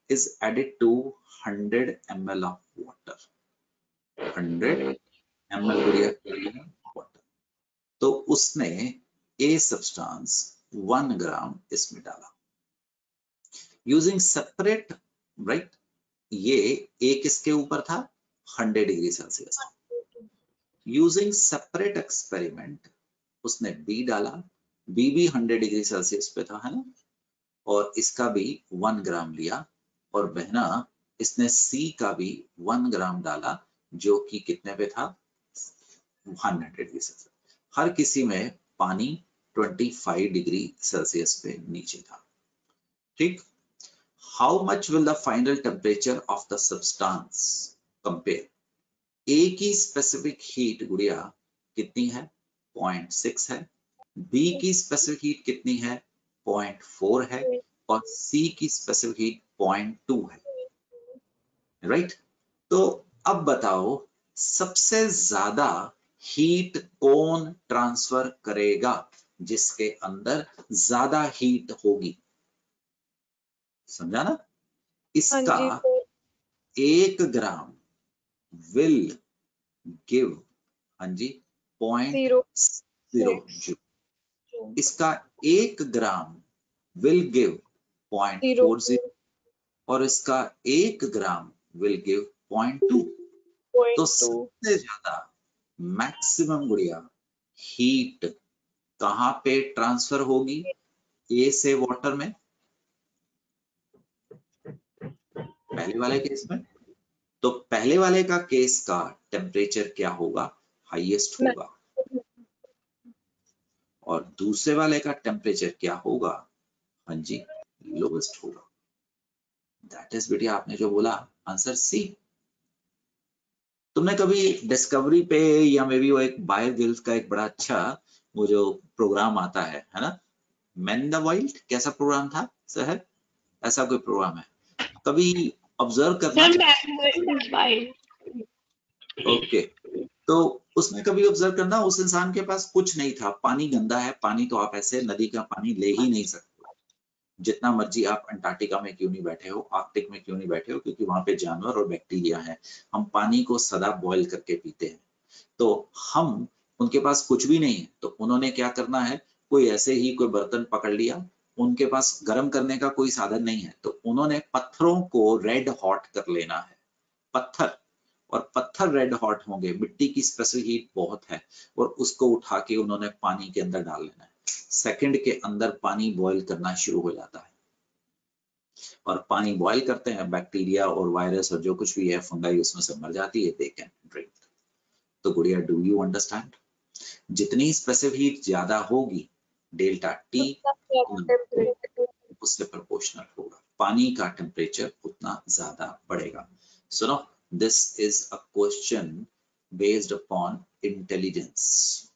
is added to 100 ml of water. 100 ml गुड़िया water. तो उसने A substance 1 gram इसमें डाला. Using separate, right? ये A किसके ऊपर था? 100 degree Celsius. Using separate experiment उसने B डाला. B भी 100 डिग्री सेल्सियस पे था, है ना, और इसका भी 1 ग्राम लिया. और बहना इसने C का भी 1 ग्राम डाला, जो कि कितने पे था? 100 डिग्री सेल्सियस. हर किसी में पानी 25 डिग्री सेल्सियस पे नीचे था. ठीक. How much will the final temperature of the substance compare? A की स्पेसिफिक हीट गुड़िया कितनी है? 0.6 है. B की स्पेसिफिक हीट कितनी है? 0.4 है. और C की स्पेसिफिक हीट 0.2 है. राइट. तो अब बताओ सबसे ज्यादा हीट कौन ट्रांसफर करेगा? जिसके अंदर ज्यादा हीट होगी. समझा ना? इसका 1 ग्राम विल गिव, हाँ जी, 0.0 जूल. इसका 1 ग्राम विल गिव 0.40 और इसका 1 ग्राम विल गिव 0.2. तो सबसे ज्यादा मैक्सिमम गुड़िया हीट कहां पे ट्रांसफर होगी? ए से वाटर में, पहले वाले केस में. तो पहले वाले का केस का टेम्परेचर क्या होगा? हाईएस्ट होगा. और दूसरे वाले का टेम्परेचर क्या होगा? हाँ जी, लोवेस्ट होगा. दैट इज बेटी आपने जो बोला आंसर सी. तुमने कभी डिस्कवरी पे या मे बी वो एक बायर गिल्स का एक बड़ा अच्छा वो जो प्रोग्राम आता है ना, मैन इन द वाइल्ड, कैसा प्रोग्राम था सहर? ऐसा कोई प्रोग्राम है कभी ऑब्जर्व करना? ओके. तो उसमें कभी ऑब्जर्व करना, उस इंसान के पास कुछ नहीं था, पानी गंदा है, पानी तो आप ऐसे नदी का पानी ले ही नहीं सकते, जितना मर्जी आप अंटार्कटिका में क्यों नहीं बैठे हो, आर्कटिक में क्यों नहीं बैठे हो, क्योंकि वहां पे जानवर और बैक्टीरिया है। हम पानी को सदा बॉयल करके पीते हैं। तो हम, उनके पास कुछ भी नहीं है, तो उन्होंने क्या करना है, कोई ऐसे ही कोई बर्तन पकड़ लिया, उनके पास गर्म करने का कोई साधन नहीं है, तो उन्होंने पत्थरों को रेड हॉट कर लेना है, पत्थर, और पत्थर रेड हॉट होंगे, मिट्टी की स्पेसिफिक हीट बहुत है, और उसको उठा के उन्होंने पानी के अंदर डाल लेना है। सेकंड के अंदर पानी बॉयल करना शुरू हो जाता है, और पानी बॉयल करते हैं, बैक्टीरिया और वायरस और जो कुछ भी है, फंगाई उसमें से मर जाती है, दे कैन ड्रिंक। तो गुड़िया, डू यू अंडरस्टैंड? जितनी स्पेसिफिक हीट ज्यादा होगी, डेल्टा टी उससे प्रोपोर्शनल होगा, पानी का टेम्परेचर उतना ज्यादा बढ़ेगा। So no, this is a question based upon intelligence,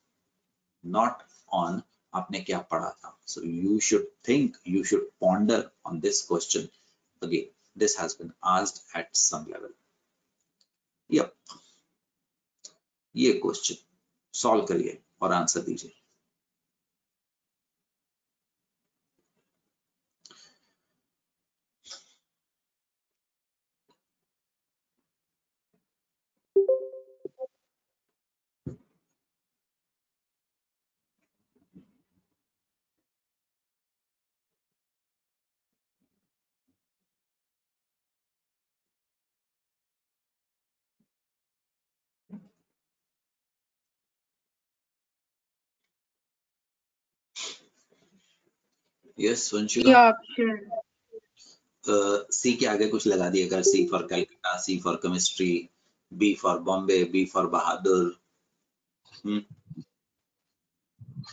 not on आपने क्या पढ़ा था। So you should think, you should ponder on this question again, this has been asked at some level. Yup, ये question solve करिए और answer दीजिए। Yes Vanshika, option C के आगे कुछ लगा दिए कर, C for Calcutta, C for chemistry, B for Bombay, B for बहादुर।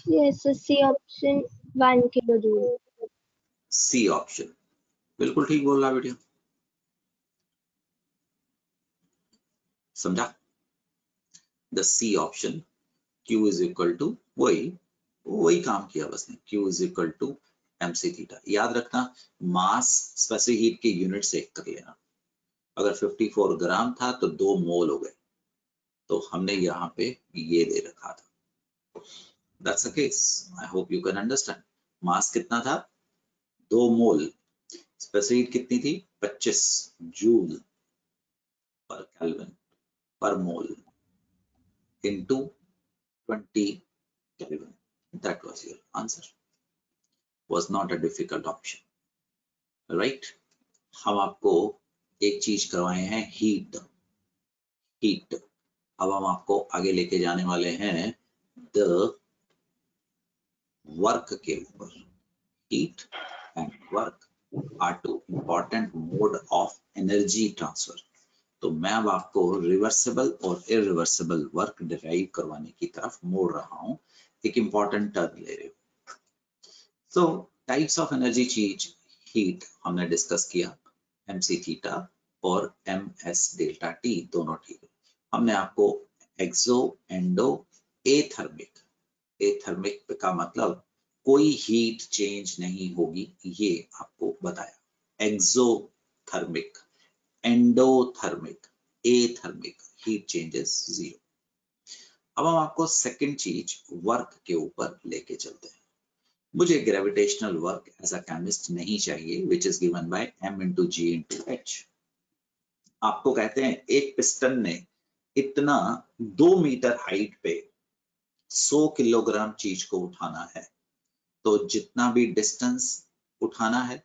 Yes, C option 1 kilojoule. C option बिल्कुल ठीक बोल रहा बेटिया, समझा? The C option, Q is equal to वही काम किया बस ने, Q is equal to mc theta. याद रखना, मास स्पेसिफिक हीट के यूनिट से कर लेना, अगर 54 ग्राम था तो 2 मोल हो गए, तो हमने यहाँ पे ये दे रखा था। That's the case. I hope you can understand. मास कितना था? 2 मोल। स्पेसिफिक हीट कितनी थी? 25 joule per kelvin per mole into 20 Kelvin. That was your answer. Was not a difficult option, right? हम आपको एक चीज करवाए हैं, हीट। अब हम आपको आगे लेके जाने वाले हैं द वर्क के ऊपर। Heat and work are two important mode of energy transfer. तो मैं अब आपको रिवर्सिबल और इरिवर्सिबल वर्क डिराइव करवाने की तरफ मोड़ रहा हूं, एक इंपॉर्टेंट टर्म ले रहे हो। सो types of energy change, heat हमने डिस्कस किया, mc थीटा और ms डेल्टा टी दोनों ठीक है। हमने आपको एक्सो, एंडो, एथर्मिक का मतलब कोई हीट चेंज नहीं होगी, ये आपको बताया। Exothermic, endothermic, athermic, heat changes 0। अब हम आपको सेकंड चीज वर्क के ऊपर लेके चलते हैं। मुझे gravitational work as a chemist नहीं चाहिए, which is given by m into g into h. आपको कहते हैं एक पिस्टन ने इतना 2 मीटर हाइट पे 100 किलोग्राम चीज को उठाना है, तो जितना भी डिस्टेंस उठाना है,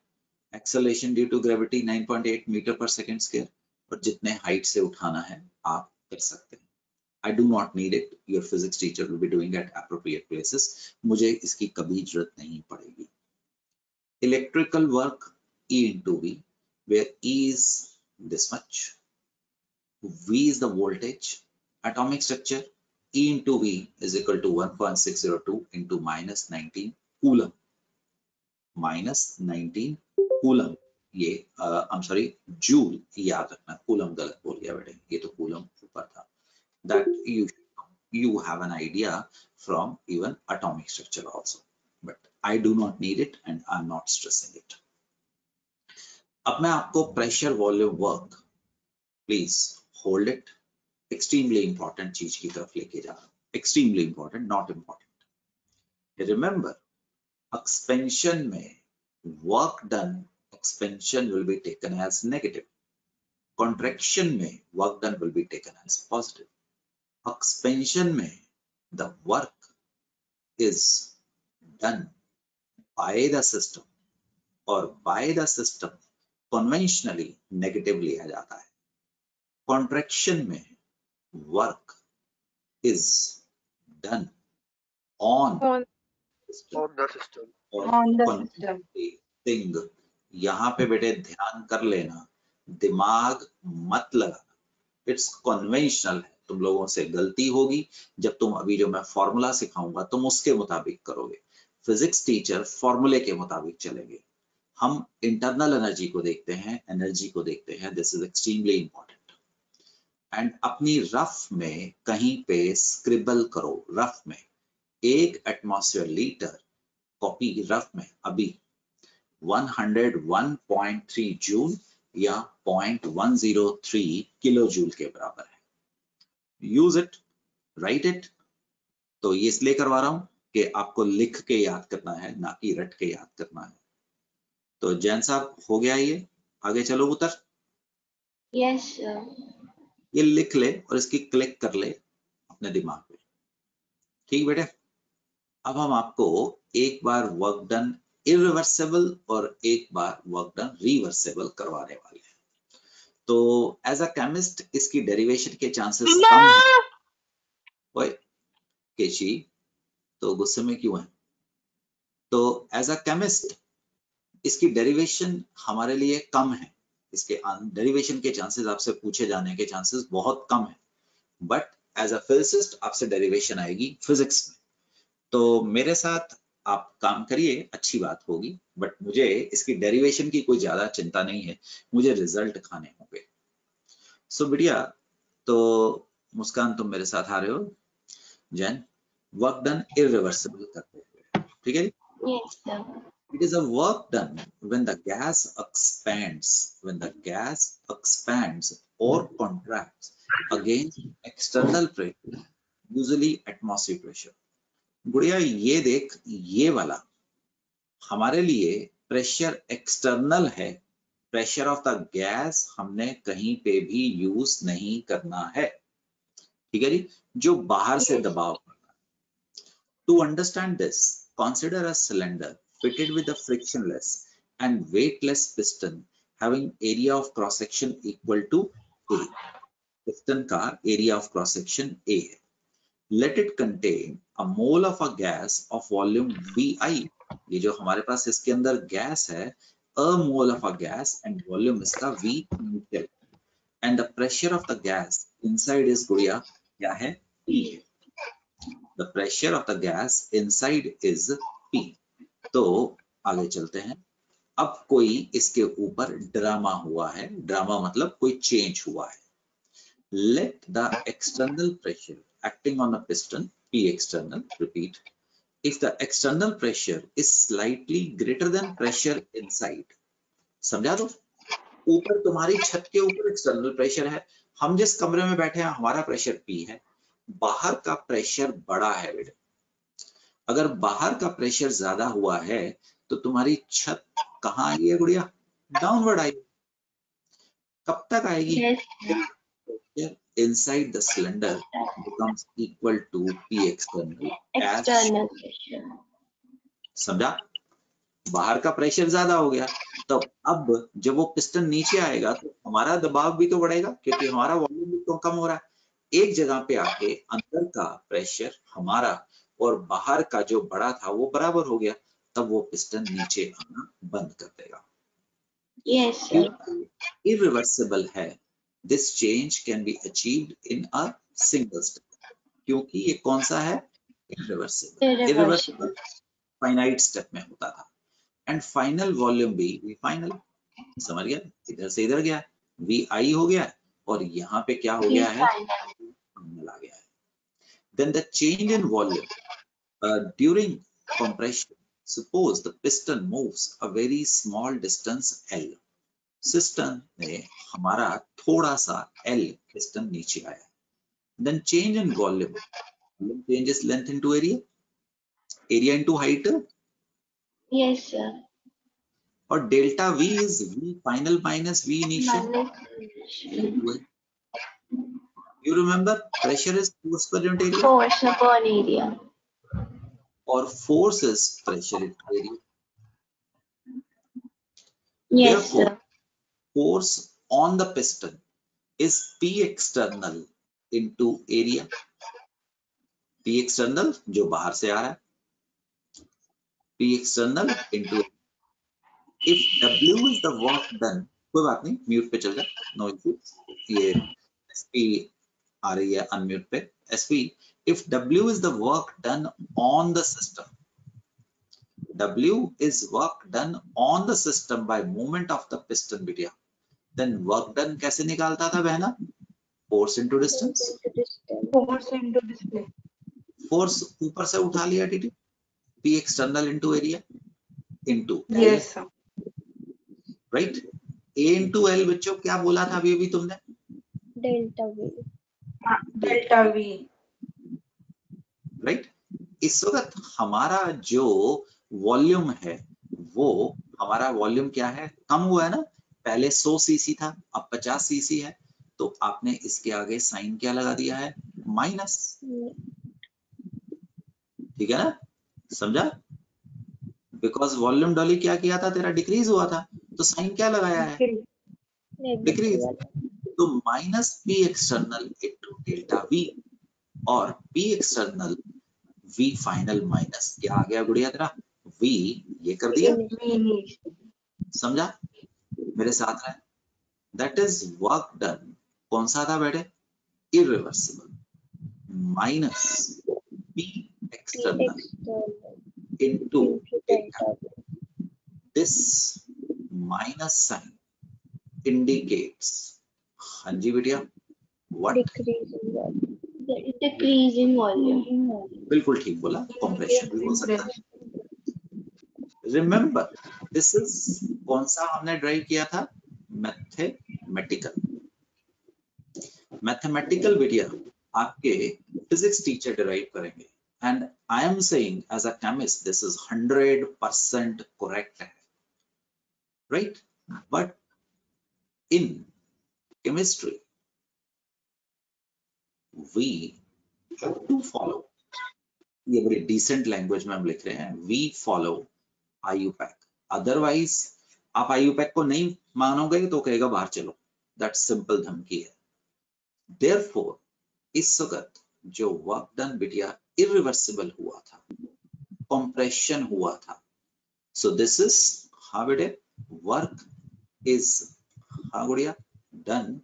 acceleration due to gravity 9.8 metre पर सेकंड स्क्वायर, और जितने हाइट से उठाना है आप कर सकते हैं। I do not need it. Your physics teacher will be doing at appropriate places. मुझे इसकी कभी जरूरत नहीं पड़ेगी। Electrical work E into V, where E is this much, V is the voltage. Atomic structure, E into V is equal to 1.602 into minus 19 coulomb. minus 19 coulomb. ये I'm sorry, joule, याद रखना, coulomb गलत बोल गया बेटे, ये तो coulomb ऊपर था। That you have an idea from even atomic structure also, but I do not need it and I'm not stressing it. अब मैं आपको pressure volume work, please hold it, extremely important चीज की तरफ लेके जा रहा हूं, extremely important, not important. Remember, expansion में work done, expansion will be taken as negative, contraction में work done will be taken as positive. Expansion में the work is done by the system, और by the system conventionally negative लिया जाता है। Contraction में work is done on system, On the system. और On the system. Thing, यहाँ पे बेटे ध्यान कर लेना, दिमाग मत लगाना, इट्स कन्वेंशनल है। तुम लोगों से गलती होगी जब तुम अभी जो मैं फॉर्मूला सिखाऊंगा तुम उसके मुताबिक करोगे। फिजिक्स टीचर फॉर्मूले के मुताबिक चलेंगे, हम इंटरनल एनर्जी को देखते हैं, एनर्जी को देखते हैं। This is extremely important. And अपनी रफ में कहीं पे स्क्रिबल करो, रफ में 1 एटमॉस्फेयर लीटर, कॉपी रफ में अभी 101.3 जूल या 0.103 किलो जूल के बराबर है। Use it, right it. तो ये इसलिए करवा रहा हूं कि आपको लिख के याद करना है, ना कि रट के याद करना है। तो जैन साहब हो गया ये, आगे चलो पुत्र। Yes, sir. ये लिख ले और इसकी क्लिक कर ले अपने दिमाग में, ठीक बेटे। अब हम आपको एक बार वर्क डन इरिवर्सिबल और एक बार वर्क डन रिवर्सिबल करवाने वाले हैं। तो एज अ केमिस्ट इसकी डेरिवेशन के चांसेस कम है। ओए केशी, तो गुस्से में क्यों है? तो एज अ केमिस्ट इसकी डेरिवेशन हमारे लिए कम है, इसके डेरिवेशन के चांसेस आपसे पूछे जाने के चांसेस बहुत कम है। बट एज अ फिजिसिस्ट आपसे डेरिवेशन आएगी फिजिक्स में। तो मेरे साथ आप काम करिए, अच्छी बात होगी, बट मुझे इसकी डेरिवेशन की कोई ज्यादा चिंता नहीं है, मुझे रिजल्ट खाने होंगे। सो बिटिया, तो मुस्कान तुम मेरे साथ आ रहे हो, जैन वर्क डन इरिवर्सिबल करते हुए, ठीक है। Yes, sir. It is a work done when the gas expands, when the gas expands or contracts against external pressure, usually atmospheric pressure. गुड़िया ये देख, ये वाला हमारे लिए प्रेशर एक्सटर्नल है, प्रेशर ऑफ द गैस हमने कहीं पे भी यूज नहीं करना है, ठीक है जी, जो बाहर से दबाव करना है। To understand this, consider a cylinder fitted with a frictionless and weightless piston having area of cross section equal to A. Piston का area of cross section A है। Let it contain a mole of a gas of volume VI. ये जो हमारे पास इसके अंदर gas है, a mole of a gas and volume इसका V initial, and the pressure of the gas inside is गुड़िया क्या है? P है। The pressure of the gas inside is P. तो आगे चलते हैं। अब कोई इसके ऊपर ड्रामा हुआ है, ड्रामा मतलब कोई चेंज हुआ है। Let the external pressure acting on a piston, P external, repeat, if the external pressure is slightly greater than pressure inside, समझा दो, ऊपर तुम्हारी छत के ऊपर एक्सटर्नल प्रेशर है, हम जिस कमरे में बैठे हैं हमारा प्रेशर P है, बाहर का प्रेशर बड़ा है बेटा। अगर बाहर का प्रेशर ज्यादा हुआ है तो तुम्हारी छत कहाँ आई है गुड़िया? डाउनवर्ड आई। कब तक आएगी? Yes, inside the cylinder becomes equal to P external as, external pressure. समझा? बाहर का प्रेशर ज्यादा हो गया, तो अब जब वो पिस्टन नीचे आएगा तो हमारा दबाव भी तो बढ़ेगा, क्योंकि हमारा वॉल्यूम भी तो कम हो रहा है। एक जगह पे आके अंदर का प्रेशर हमारा और बाहर का जो बड़ा था वो बराबर हो गया, तब वो पिस्टन नीचे आना बंद कर देगा। Yes, sir. इरिवर्सिबल है, this change can be achieved in a single step, क्योंकि ये कौन सा है? इरिवर्सिबल। इरिवर्सिबल फाइनाइट स्टेप में होता था, एंड फाइनल वॉल्यूम भी फाइनल, समझ गया? इधर से इधर गया, वी आई हो गया, और यहाँ पे क्या हो गया है? फाइनल आ गया है। Then the change in volume during compression, suppose the piston moves a very small distance L. System में हमारा थोड़ा सा L पिस्टन नीचे आया, then change in volume. Volume changes length into area, area into height, Yes, sir. or delta V is V final minus V initial. Minus You remember pressure is force per unit area, force upon area. or force is pressure into area. Yes, Therefore, sir. force on the piston is P external into area. P external जो बाहर से आ रहा है, P external into area. If W is the work done, कोई बात नहीं, mute पे चल जाए, नो इशू. ये SP आ रही है अनम्यूट पे. SP, if W is the work done on the system, W is work done on the system by movement of the piston बेटिया, then work done कैसे निकालता था बहना? Force into distance. Force into display. Force ऊपर से उठा लिया TT, P external into area into Yes, sir. right. A into L बच्चों क्या बोला था अभी तुमने? Delta V. Delta V. Right. इस वक्त हमारा जो वॉल्यूम है वो हमारा वॉल्यूम क्या है? कम हुआ है ना, पहले 100 सीसी था, अब 50 सीसी है, तो आपने इसके आगे साइन क्या लगा दिया है? माइनस. ठीक है ना, समझा? बिकॉज वॉल्यूम डॉली क्या किया था तेरा? डिक्रीज हुआ था, तो साइन क्या लगाया है? डिक्रीज. तो minus P external into delta V, और P external V final minus क्या आ गया गुड़िया तेरा? V ये कर दिया. समझा? मेरे साथ है. That is work done. कौन सा था बेटे? Irreversible. Minus P external into delta. This minus sign indicates, हाँ जी बेटिया, व्हाट? Decrease in volume. बिल्कुल ठीक बोला, कंप्रेशन भी हो सकता है. रिमेंबर दिस इज कौन सा हमने ड्राइव किया था? मैथमेटिकल. मैथमेटिकल बेटिया आपके फिजिक्स टीचर ड्राइव करेंगे, and I am saying as a chemist this is 100% correct है, right? But in chemistry we have to follow, ये बड़ी डिसेंट लैंग्वेज में हम लिख रहे हैं, वी फॉलो IUPAC. अदरवाइज आप IUPAC को नहीं मानोगे तो कहेगा बाहर चलो. दैट्स सिंपल धमकी है. देयरफॉर इस वक्त जो वर्क डन बिटिया इरिवर्सिबल हुआ था, कंप्रेशन हुआ था, सो दिस इज हाँ बेटे, वर्क इज हाँ गुड़िया done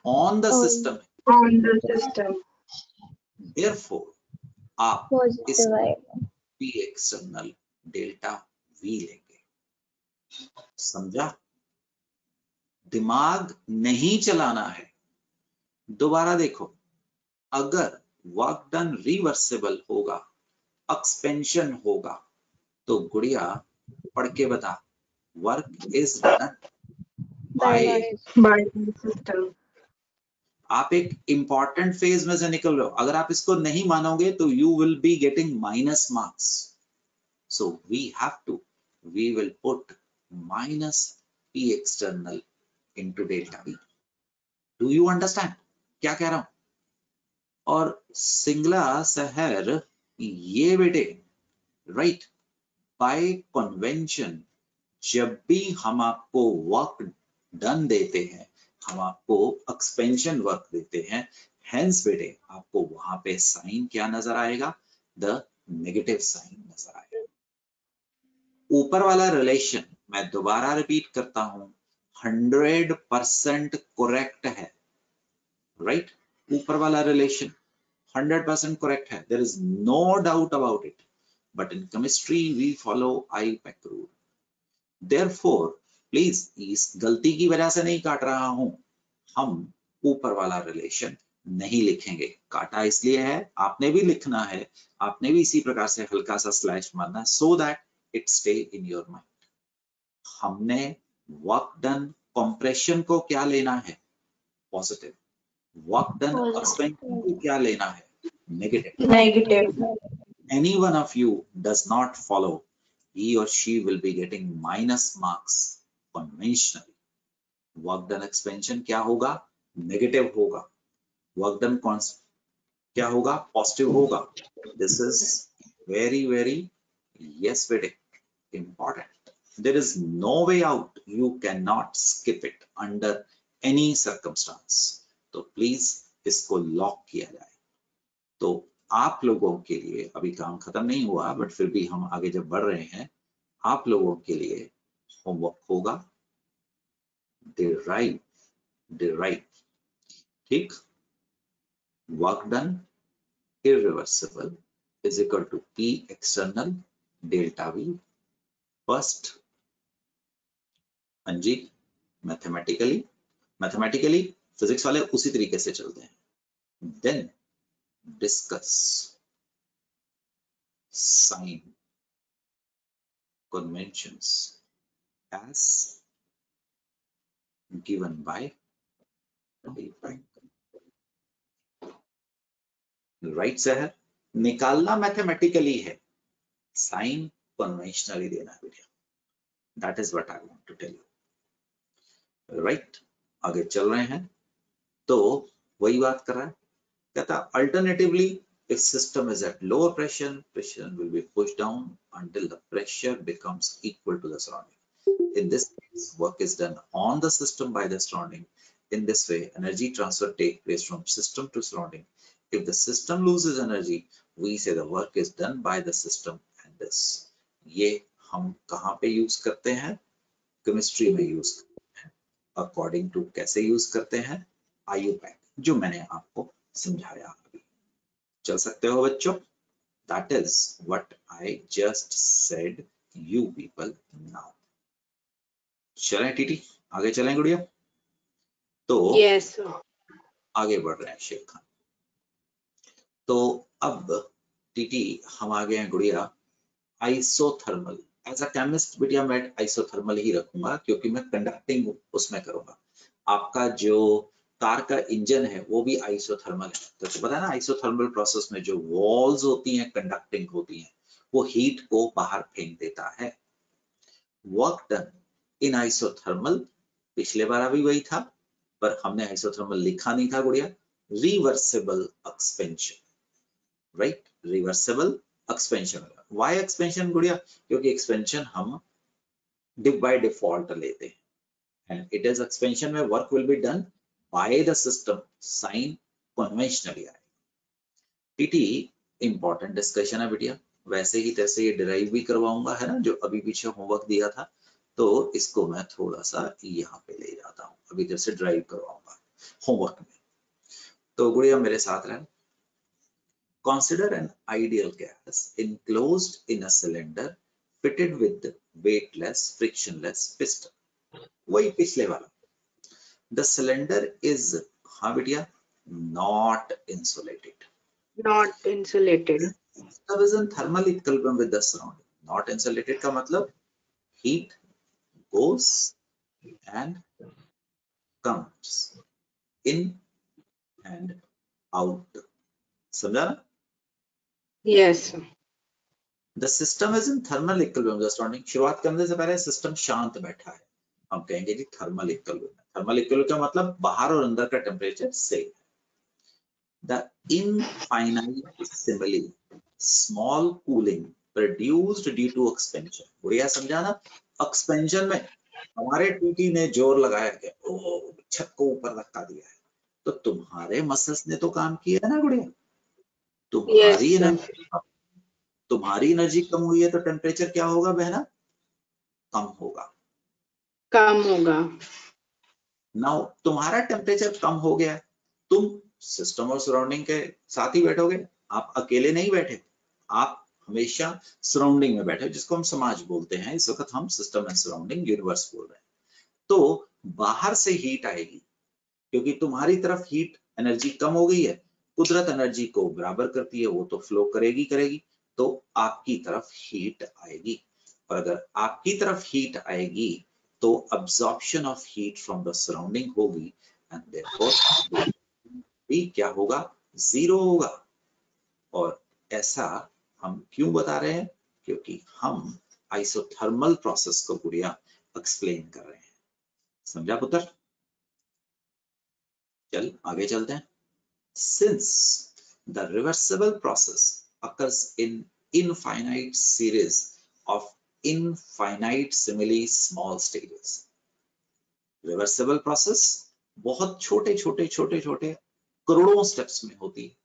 on the system. On the system. Therefore आप इस Positive. P external delta V लेंगे. समझा? दिमाग नहीं चलाना है. दोबारा देखो, अगर वर्क डन रिवर्सिबल होगा, एक्सपेंशन होगा, तो गुड़िया पढ़ के बता, work is done bye. By the system. आप एक इंपॉर्टेंट फेज में से निकल रहे हो. अगर आप इसको नहीं मानोगे तो you will be getting minus marks. So we will put minus P external into delta V. Do you understand क्या कह रहा हूं? और सिंगला शहर ये बेटे, राइट, बाय कन्वेंशन जब भी हम आपको वर्क डन देते हैं, हम आपको एक्सपेंशन वर्क देते हैं, हेंस बेटे आपको वहां पे साइन क्या नजर आएगा? द नेगेटिव साइन नजर आएगा. ऊपर वाला रिलेशन मैं दोबारा रिपीट करता हूं, 100% करेक्ट है, राइट? ऊपर वाला रिलेशन 100% करेक्ट है. There is no doubt about it. But in chemistry we follow IUPAC rule. Therefore please इस गलती की वजह से नहीं काट रहा हूं, हम ऊपर वाला रिलेशन नहीं लिखेंगे. काटा इसलिए है, आपने भी लिखना है, आपने भी इसी प्रकार से हल्का सा स्लैश मारना, so that it stay in your mind. हमने वर्क डन कंप्रेशन को क्या लेना है? पॉजिटिव. वर्क डन एक्सपेंशन को क्या लेना है? Negative. Negative. Any one of you does not follow, he or she will be getting minus marks conventionally. Work done expansion क्या होगा? नेगेटिव होगा. वर्क डन क्या होगा? पॉजिटिव होगा. दिस इज very yes बेटे important. There is no way out. You cannot skip it under any circumstance. तो please इसको lock किया जाए. तो आप लोगों के लिए अभी काम खत्म नहीं हुआ, बट फिर भी हम आगे जब बढ़ रहे हैं, आप लोगों के लिए होमवर्क होगा derive. ठीक. Work done irreversible is equal to P external delta V. First, हाँ जी, मैथमेटिकली फिजिक्स वाले उसी तरीके से चलते हैं. Then discuss sign conventions as given by right से है. निकालना मैथमेटिकली है, साइन कन्वेंशनली देना है बेटा. That is what I want to tell you. Right, आगे चल रहे हैं. तो वही बात कर रहा है, कहता alternatively if system is at lower pressure will be pushed down until the pressure becomes equal to the surrounding. In this case, work is done on the system by the surrounding. In this way, energy transfer takes place from system to surrounding. If the system loses energy, we say the work is done by the system and this. ये हम कहाँ पे use करते हैं? Chemistry में use करते हैं. According to कैसे यूज करते हैं? IUPAC, जो मैंने आपको समझाया अभी. चल सकते हो बच्चों? That is what I just said you people now. चलें टीटी, आगे चलें गुड़िया. तो Yes, sir. आगे बढ़ रहे हैं शेख खान. तो अब टीटी हम आ गए हैं गुड़िया आइसोथर्मल. एज अ केमिस्ट बेटिया मैं आइसोथर्मल ही रखूंगा, क्योंकि मैं कंडक्टिंग उसमें करूंगा. आपका जो कार का इंजन है वो भी आइसोथर्मल है. तो पता है ना, आइसोथर्मल प्रोसेस में जो वॉल्स होती हैं कंडक्टिंग होती हैं, वो हीट को बाहर फेंक देता है. वर्क डन इन आइसोथर्मल, पिछले बार भी वही था, पर हमने आइसोथर्मल लिखा नहीं था गुड़िया. Reversible expansion, right, reversible expansion. Why expansion गुड़िया? क्योंकि एक्सपेंशन हम बाय डिफॉल्ट लेते हैं. एंड इट इज एक्सपेंशन में work will be done by the system, sign conventionally आएगा. टीटी इंपॉर्टेंट डिस्कशन है बेटिया. वैसे ही तैसे ये डिराइव भी करवाऊंगा, है ना, जो अभी पीछे होमवर्क दिया था. तो इसको मैं थोड़ा सा यहाँ पे ले जाता हूँ, अभी जैसे ड्राइव करवाऊंगा होमवर्क में. तो गुड़िया मेरे साथ रहना. Consider an ideal gas enclosed in a cylinder fitted with weightless, frictionless piston. वही पिछले वाला. The cylinder is, हाँ बेटिया, not insulated. Not insulated. It is in thermal equilibrium with the surrounding. Not insulated का मतलब heat goes and comes in and out. समझा ना? Yes, sir. The system is in thermal equilibrium with the surrounding. शुरुआत करने से पहले system शांत बैठा है. हम कहेंगे जी थर्मल इक्विलिब्रियम. थर्मल इक्विलिब्रियम का मतलब बाहर और अंदर का टेम्परेचर सेम है. The infinitesimally small cooling produced due to expansion. बढ़िया समझा ना? एक्सपेंशन में हमारे टीटी ने जोर लगाया कि ओ छत को ऊपर धक्का दिया है, तो तुम्हारे मसल्स ने तो काम किया है ना गुड़िया. तुम्हारी Yes, sir. तुम्हारी एनर्जी कम हुई है तो टेम्परेचर क्या होगा बहना? कम होगा. कम होगा. नाउ तुम्हारा टेम्परेचर कम हो गया, तुम सिस्टम और सराउंडिंग के साथ ही बैठोगे. आप अकेले नहीं बैठे, आप हमेशा सराउंडिंग में बैठे, जिसको हम समाज बोलते हैं. इस वक्त हम सिस्टम एंड सराउंडिंग यूनिवर्स बोल रहे हैं. तो बाहर से हीट आएगी, क्योंकि तुम्हारी तरफ हीट एनर्जी कम हो गई है. कुदरत एनर्जी को बराबर करती है, वो तो फ्लो करेगी, तो आपकी तरफ हीट आएगी. और अगर आपकी तरफ हीट आएगी तो absorption of heat from the surrounding होगी, एंड देयरफॉर V क्या होगा, 0 होगा। और ऐसा हम क्यों बता रहे हैं, क्योंकि हम आइसोथर्मल प्रोसेस को गुड़िया एक्सप्लेन कर रहे हैं। समझा पुत्र? चल आगे चलते हैं। Since the reversible process occurs in infinite series of infinitesimally small stages. Reversible process बहुत छोटे छोटे छोटे छोटे करोड़ों स्टेप्स में होती है।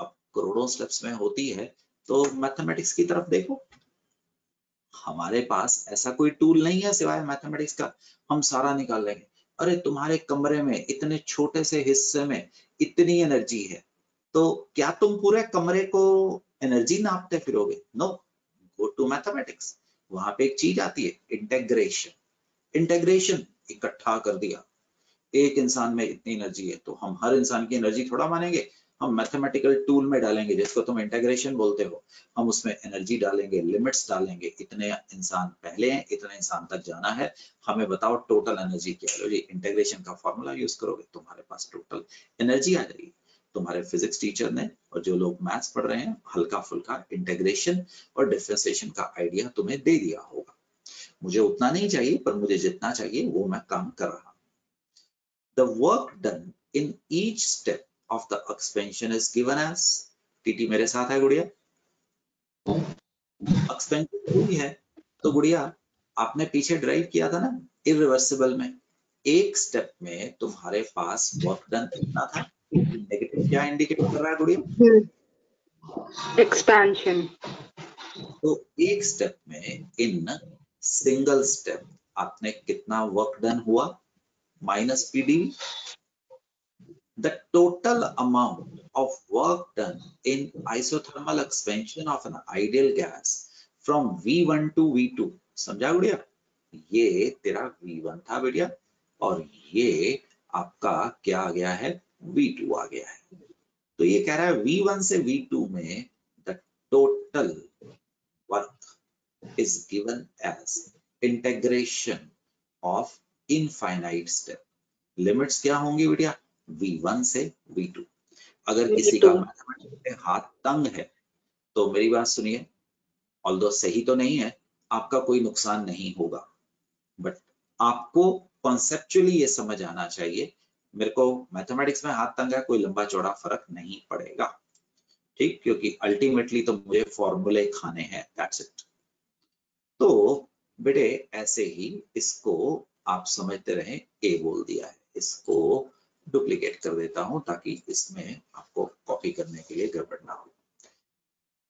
अब करोड़ों स्टेप्स में होती है तो मैथमेटिक्स की तरफ देखो। हमारे पास ऐसा कोई टूल नहीं है सिवाय मैथमेटिक्स का, हम सारा निकाल लेंगे। अरे तुम्हारे कमरे में इतने छोटे से हिस्से में इतनी एनर्जी है, तो क्या तुम पूरे कमरे को एनर्जी नापते फिरोगे? No, go to mathematics. वहां पे एक चीज आती है, इंटेग्रेशन। इंटेग्रेशन इकट्ठा कर दिया, एक इंसान में इतनी एनर्जी है, तो हम हर इंसान की एनर्जी थोड़ा मानेंगे, हम मैथमेटिकल टूल में डालेंगे जिसको तुम इंटेग्रेशन बोलते हो। हम उसमें एनर्जी डालेंगे, लिमिट्स डालेंगे, इतने इंसान पहले हैं, इतने इंसान तक जाना है, हमें बताओ टोटल एनर्जी क्या है। जी, इंटेग्रेशन का फॉर्मूला यूज करोगे, तुम्हारे पास टोटल एनर्जी आ जाएगी। तुम्हारे फिजिक्स टीचर ने और जो लोग मैथ्स पढ़ रहे हैं, हल्का फुल्का इंटेग्रेशन और डिफरेंशिएशन का आइडिया तुम्हें दे दिया होगा। मुझे उतना नहीं चाहिए, पर मुझे जितना चाहिए वो मैं काम कर रहा हूं। The work done in each step of the expansion is given as, TT मेरे साथ है गुड़िया? एक्सपेंशन हुई है तो गुड़िया आपने पीछे ड्राइव किया था ना इरिवर्सिबल में, एक स्टेप में तुम्हारे पास वर्क डन कितना था? नेगेटिव क्या इंडिकेट कर रहा है गुड़िया? एक्सपेंशन। तो एक स्टेप में इन सिंगल स्टेप आपने कितना वर्क डन हुआ? Minus PDV. The total amount of work done in isothermal expansion of an ideal gas from V1 to V2, समझा गुड़िया? ये तेरा V1 था बेटिया, और ये आपका क्या आ गया है? V2 आ गया है। तो ये कह रहा है V1 से V2 में the total work is given as integration of infinite step. Limits क्या होंगी बेटिया? V1 से V2। अगर किसी का मैथमेटिक्स में हाथ तंग है तो मेरी बात सुनिए, ऑल्दो सही तो नहीं है, आपका कोई नुकसान नहीं होगा, बट आपको कॉन्सेप्चुअली ये समझ आना चाहिए, मेरे को मैथमेटिक्स में हाथ तंग है, कोई लंबा चौड़ा फर्क नहीं पड़ेगा, ठीक? क्योंकि अल्टीमेटली तो मुझे फॉर्मूले खाने हैं, दैट्स इट। तो बेटे ऐसे ही इसको आप समझते रहे, ए बोल दिया है, इसको डुप्लीकेट कर देता हूं ताकि इसमें आपको कॉपी करने के लिए गड़बड़ ना हो।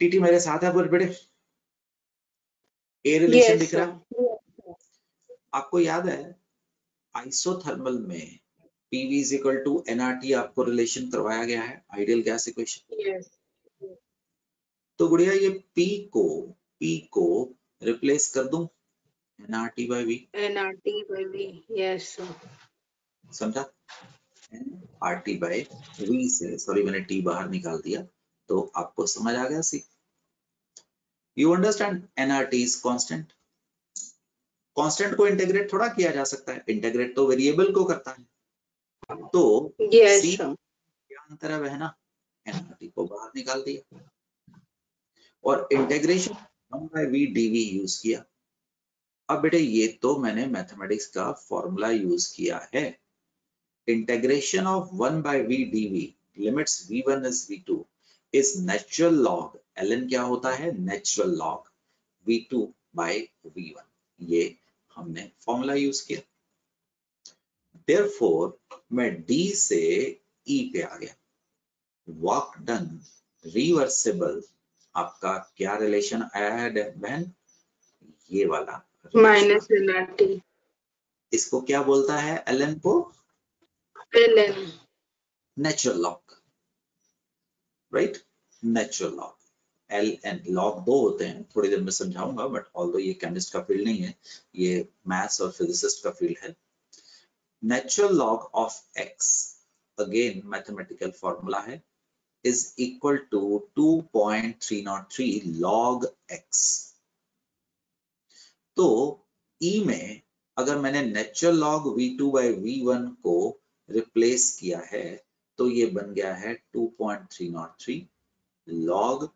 टीटी मेरे साथ है पर बेटे? ए रिलेशन दिख रहा है आपको? याद है आइसोथर्मल में PV is equal to NRT आपको रिलेशन करवाया गया है, आइडियल गैस इक्वेशन। तो गुड़िया ये पी को रिप्लेस कर दूं nRT by V. NRT by V, yes समझा? आरटी बाय वी से, सॉरी मैंने टी बाहर निकाल दिया, तो आपको समझ आ गया। See you understand nRT is constant. Constant को इंटीग्रेट थोड़ा किया जा सकता है, इंटीग्रेट तो वेरिएबल को करता है। तो सी क्या अंतर है बहना? एनआरटी को बाहर निकाल दिया और इंटीग्रेशन 1/v dv यूज किया। अब बेटे ये तो मैंने मैथमेटिक्स का फॉर्मूला यूज किया है। Integration of 1/v dv limits v1 is v2 is natural log, ln क्या होता है? natural log v2 by v1। ये हमने फॉर्मूला यूज किया। Therefore मैं d से e पे आ गया। वर्क डन रिवर्सिबल आपका क्या रिलेशन आया है बहन? ये वाला माइनस एनआरटी। इसको क्या बोलता है? ln को ln natural log, right? Natural log ln, log दो होते हैं, थोड़ी देर में समझाऊंगा, बट ऑल्दो ये केमिस्ट का फील्ड नहीं है, ये मैथ्स और फिजिसिस्ट का फील्ड है। Natural log of x, again mathematical formula है, is equal to 2.303 log x। तो e में अगर मैंने natural log v2 by v1 को रिप्लेस किया है तो ये बन गया है 2.303 log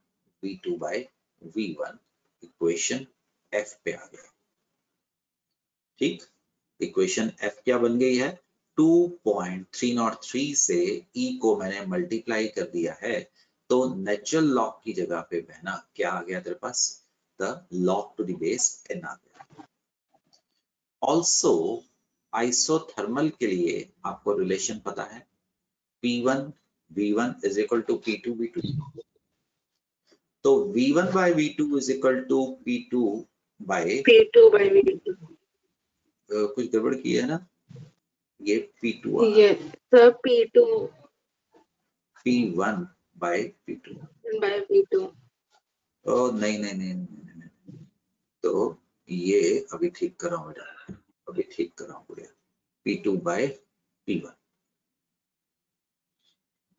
V2 by V1, equation F पे आ गया। ठीक, इक्वेशन F क्या बन गई है? 2.303 से E को मैंने मल्टीप्लाई कर दिया है, तो नेचुरल लॉग की जगह पे बहना क्या आ गया तेरे पास? The log to the base n आ गया। ऑल्सो आइसोथर्मल के लिए आपको रिलेशन पता है, P1 V1 is equal to P2 V2, तो V1 by V2 is equal to P2 by P2 by V2. कुछ गड़बड़ की है ना, ये P2 आ रहा है, Yes, sir. P2 P1 by P2। by V2. ओ नहीं नहीं नहीं, नहीं, नहीं। तो ये अभी ठीक कर रहा हूँ बेटा, अभी ठीक कर रहा हूँ बढ़िया। P2 by P1,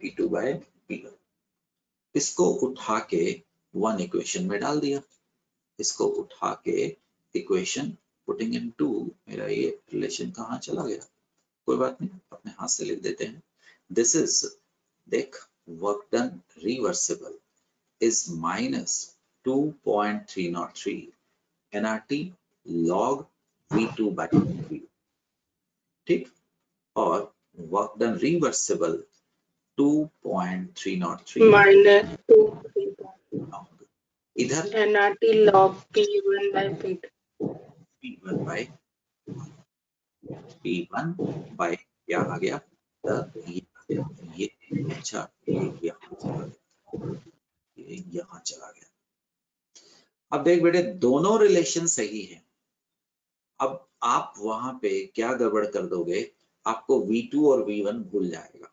P2 by P1, इसको उठा के वन इक्वेशन में डाल दिया, इसको उठा के इक्वेशन पुटिंग इन टू, मेरा ये रिलेशन कहाँ चला गया? कोई बात नहीं, अपने हाथ से लिख देते हैं। दिस इज, देख, work done reversible is minus 2.303 nRT log V2 by V, ठीक, और वर्क डन रिवर्सिबल 2.303 minus 2 इधर nRT log P1 by P2. P1 by P1 by क्या आ गया? ये आ गया, ये, अच्छा ये यहाँ चला गया, ये यहाँ चला गया। अब देख बेटे, दोनों रिलेशन सही है। अब आप वहां पे क्या गड़बड़ कर दोगे, आपको V2 और V1 भूल जाएगा।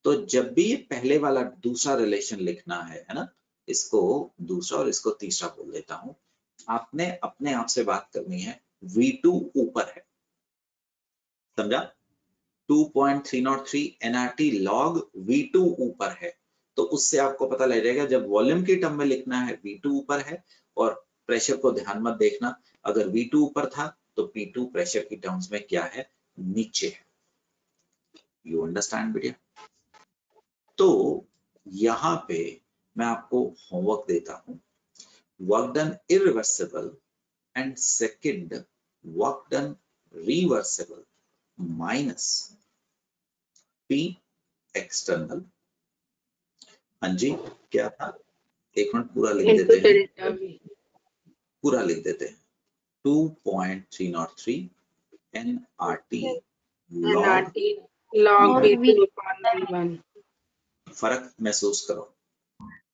तो जब भी ये पहले वाला दूसरा रिलेशन लिखना है ना, इसको दूसरा और इसको तीसरा बोल देता हूं, आपने अपने आप से बात करनी है, V2 ऊपर है, समझा? 2.303 nRT log V2 ऊपर है, तो उससे आपको पता लग जाएगा, जब वॉल्यूम की टर्म में लिखना है V2 ऊपर है, और प्रेशर को ध्यान मत देखना, अगर V2 ऊपर था तो P2 प्रेशर की टर्म्स में क्या है? नीचे है। यू अंडरस्टैंड बेटा? तो यहाँ पे मैं आपको होमवर्क देता हूं, work done irreversible and second work done reversible minus P external. हाँ जी, क्या था? एक मिनट, पूरा लिख into देते हैं, delta V. पूरा लिख देते हैं। 2.303 nRT log nRT log और V2 upon V1. फर्क महसूस करो,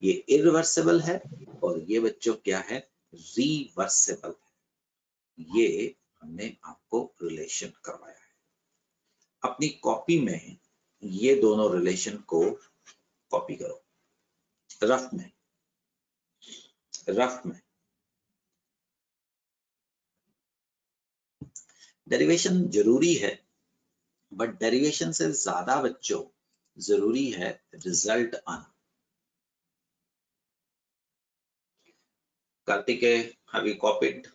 ये इरिवर्सिबल है और ये बच्चों क्या है? रिवर्सिबल है। ये हमने आपको रिलेशन करवाया है। अपनी कॉपी में ये दोनों रिलेशन को कॉपी करो, रफ में, रफ में। डेरिवेशन जरूरी है, बट डेरिवेशन से ज्यादा बच्चों जरूरी है रिजल्ट आना। Kartikeya, have you copied?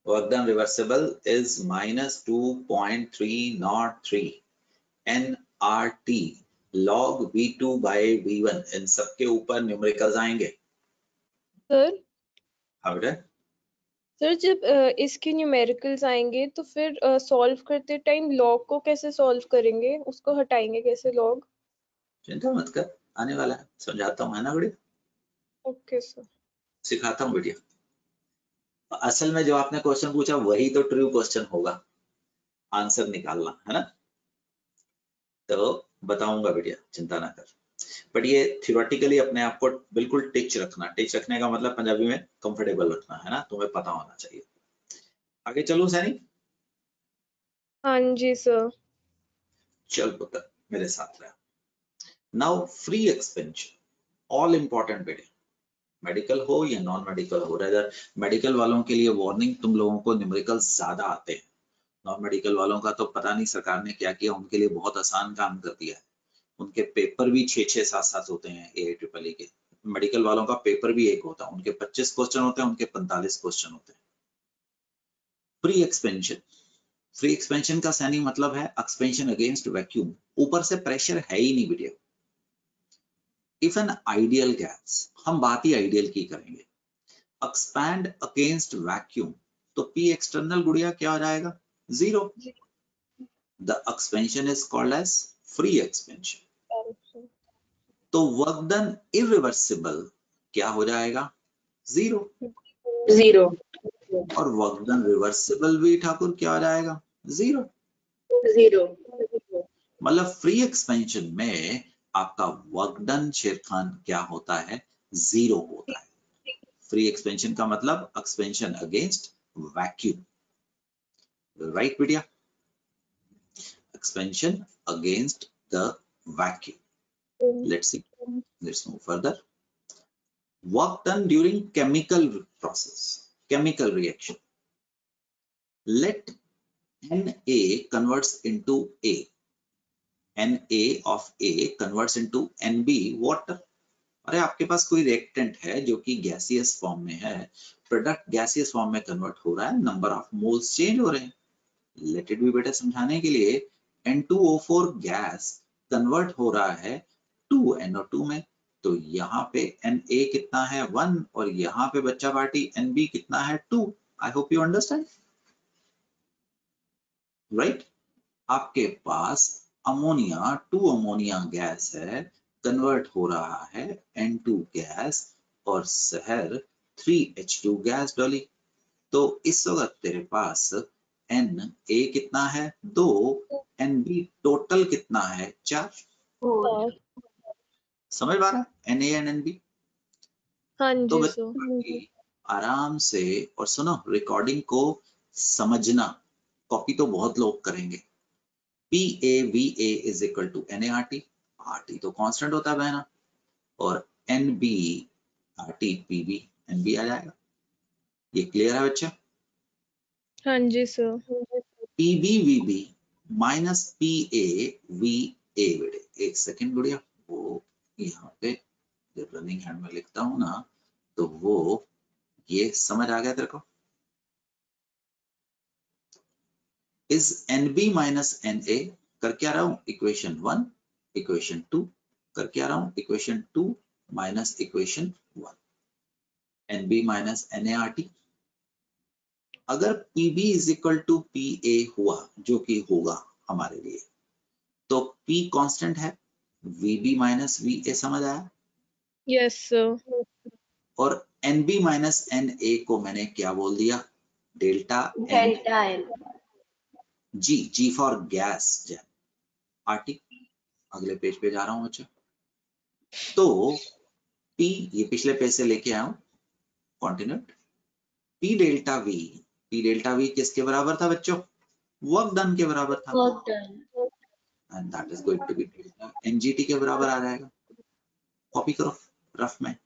Work done reversible is minus 2.303 nRT log V2 by V1। इन सबके ऊपर न्यूमेरिकल्स आएंगे। सर हाँ बेटा, सर जब इसके न्यूमेरिकल्स आएंगे तो फिर सॉल्व करते टाइम लॉग को कैसे सॉल्व करेंगे, उसको हटाएंगे कैसे लॉग? चिंता मत कर, आने वाला है, समझाता हूँ, है ना बेटा? Okay sir. सिखाता हूँ बेटिया। असल में जो आपने क्वेश्चन पूछा वही तो ट्रू क्वेश्चन होगा, आंसर निकालना है ना, तो बताऊंगा बेटिया, चिंता ना कर। बट ये थियोरेटिकली अपने आप को बिल्कुल टिच रखना, टिच रखने का मतलब पंजाबी में कंफर्टेबल रखना, है ना, तुम्हें पता होना चाहिए। आगे चलूं सैनी? हाँ जी सर। चल पुत्र मेरे साथ रहा। Now free expansion, all important बेटे, मेडिकल हो या नॉन मेडिकल हो, रेदर मेडिकल वालों के लिए वार्निंग, तुम लोगों को न्यूमेरिकल ज्यादा आते हैं, नॉन मेडिकल वालों का तो पता नहीं सरकार ने क्या किया, उनके लिए बहुत आसान काम कर दिया है। उनके पेपर भी 6-6, 7-7 होते हैं AIEEE के। मेडिकल वालों का पेपर भी एक होता है, उनके 25 क्वेश्चन होते हैं, उनके 45 क्वेश्चन होते हैं। प्री एक्सपेंशन, फ्री एक्सपेंशन का सैनिक मतलब है एक्सपेंशन अगेंस्ट वैक्यूम, ऊपर से प्रेशर है ही नहीं बेटा। इफ एन आइडियल गैस, हम बात ही आइडियल की करेंगे, एक्सपैंड अगेंस्ट वैक्यूम, तो पी एक्सटर्नल गुड़िया क्या हो जाएगा? Zero. The expansion is called as free expansion. तो वर्क डन इरिवर्सिबल क्या हो जाएगा? जीरो। जीरो। और वर्क डन रिवर्सिबल भी ठाकुर क्या हो जाएगा? जीरो। जीरो। मतलब फ्री एक्सपेंशन में आपका वर्क डन शेर खान क्या होता है? जीरो होता है। फ्री एक्सपेंशन का मतलब एक्सपेंशन अगेंस्ट वैक्यूम, राइट बेटिया? Expansion against the vacuum. Let's see. Let's move further. Work done during chemical process, chemical reaction. Let Na converts into A. Na of A converts into Nb water. अरे आपके पास कोई reactant है जो कि gaseous form में है, product gaseous form में convert हो रहा है, नंबर ऑफ मोल्स चेंज हो रहे हैं. लेट इट बी बेटा समझाने के लिए, N2O4 गैस कन्वर्ट हो रहा है 2NO2 में, तो यहाँ पे Na कितना है? 1, और यहाँ पे बच्चा पार्टी Nb कितना है? 2. I hope you understand, right? आपके पास अमोनिया 2 अमोनिया गैस है, कन्वर्ट हो रहा है N2 गैस और शहर 3H2 गैस डॉली. तो इस वक्त तेरे पास Na कितना है? 2. Nb टोटल कितना है? 4. समझ पा रहा है Na एंड Nb? हाँ तो जी सर। बच्चे आराम से, और सुनो रिकॉर्डिंग को समझना, कॉपी तो बहुत लोग करेंगे. PAVA is equal to NaRT, RT तो कांस्टेंट होता है बहना, और NbRT PB, NB आ जाएगा. ये क्लियर है बच्चा? हाँ जी सर। PBVB माइनस PAVA बेटे, एक सेकेंड गुड़िया, वो यहाँ पे जब रनिंग हैंड में लिखता हूं ना, तो वो ये समझ आ गया तेरे को? इज NB माइनस NA कर क्या रहा हूं? इक्वेशन 1 इक्वेशन 2 कर क्या रहा हूं? Equation 2 minus equation 1. NB minus NaRT. अगर PB is equal to PA हुआ, जो कि होगा हमारे लिए, तो P कांस्टेंट है, VB माइनस VA समझ आया? Yes sir. और NB माइनस NA को मैंने क्या बोल दिया? Delta N. Delta L. G for gas जैन. RT. अगले पेज पे जा रहा हूं बच्चा. तो P, ये पिछले पेज से लेके आया हूं, कॉन्टिन्यूट. P डेल्टा V किसके बराबर था बच्चों? वर्क डन के बराबर था. Work done. And that is going to be delta NGT के बराबर आ जाएगा. कॉपी करो रफ में.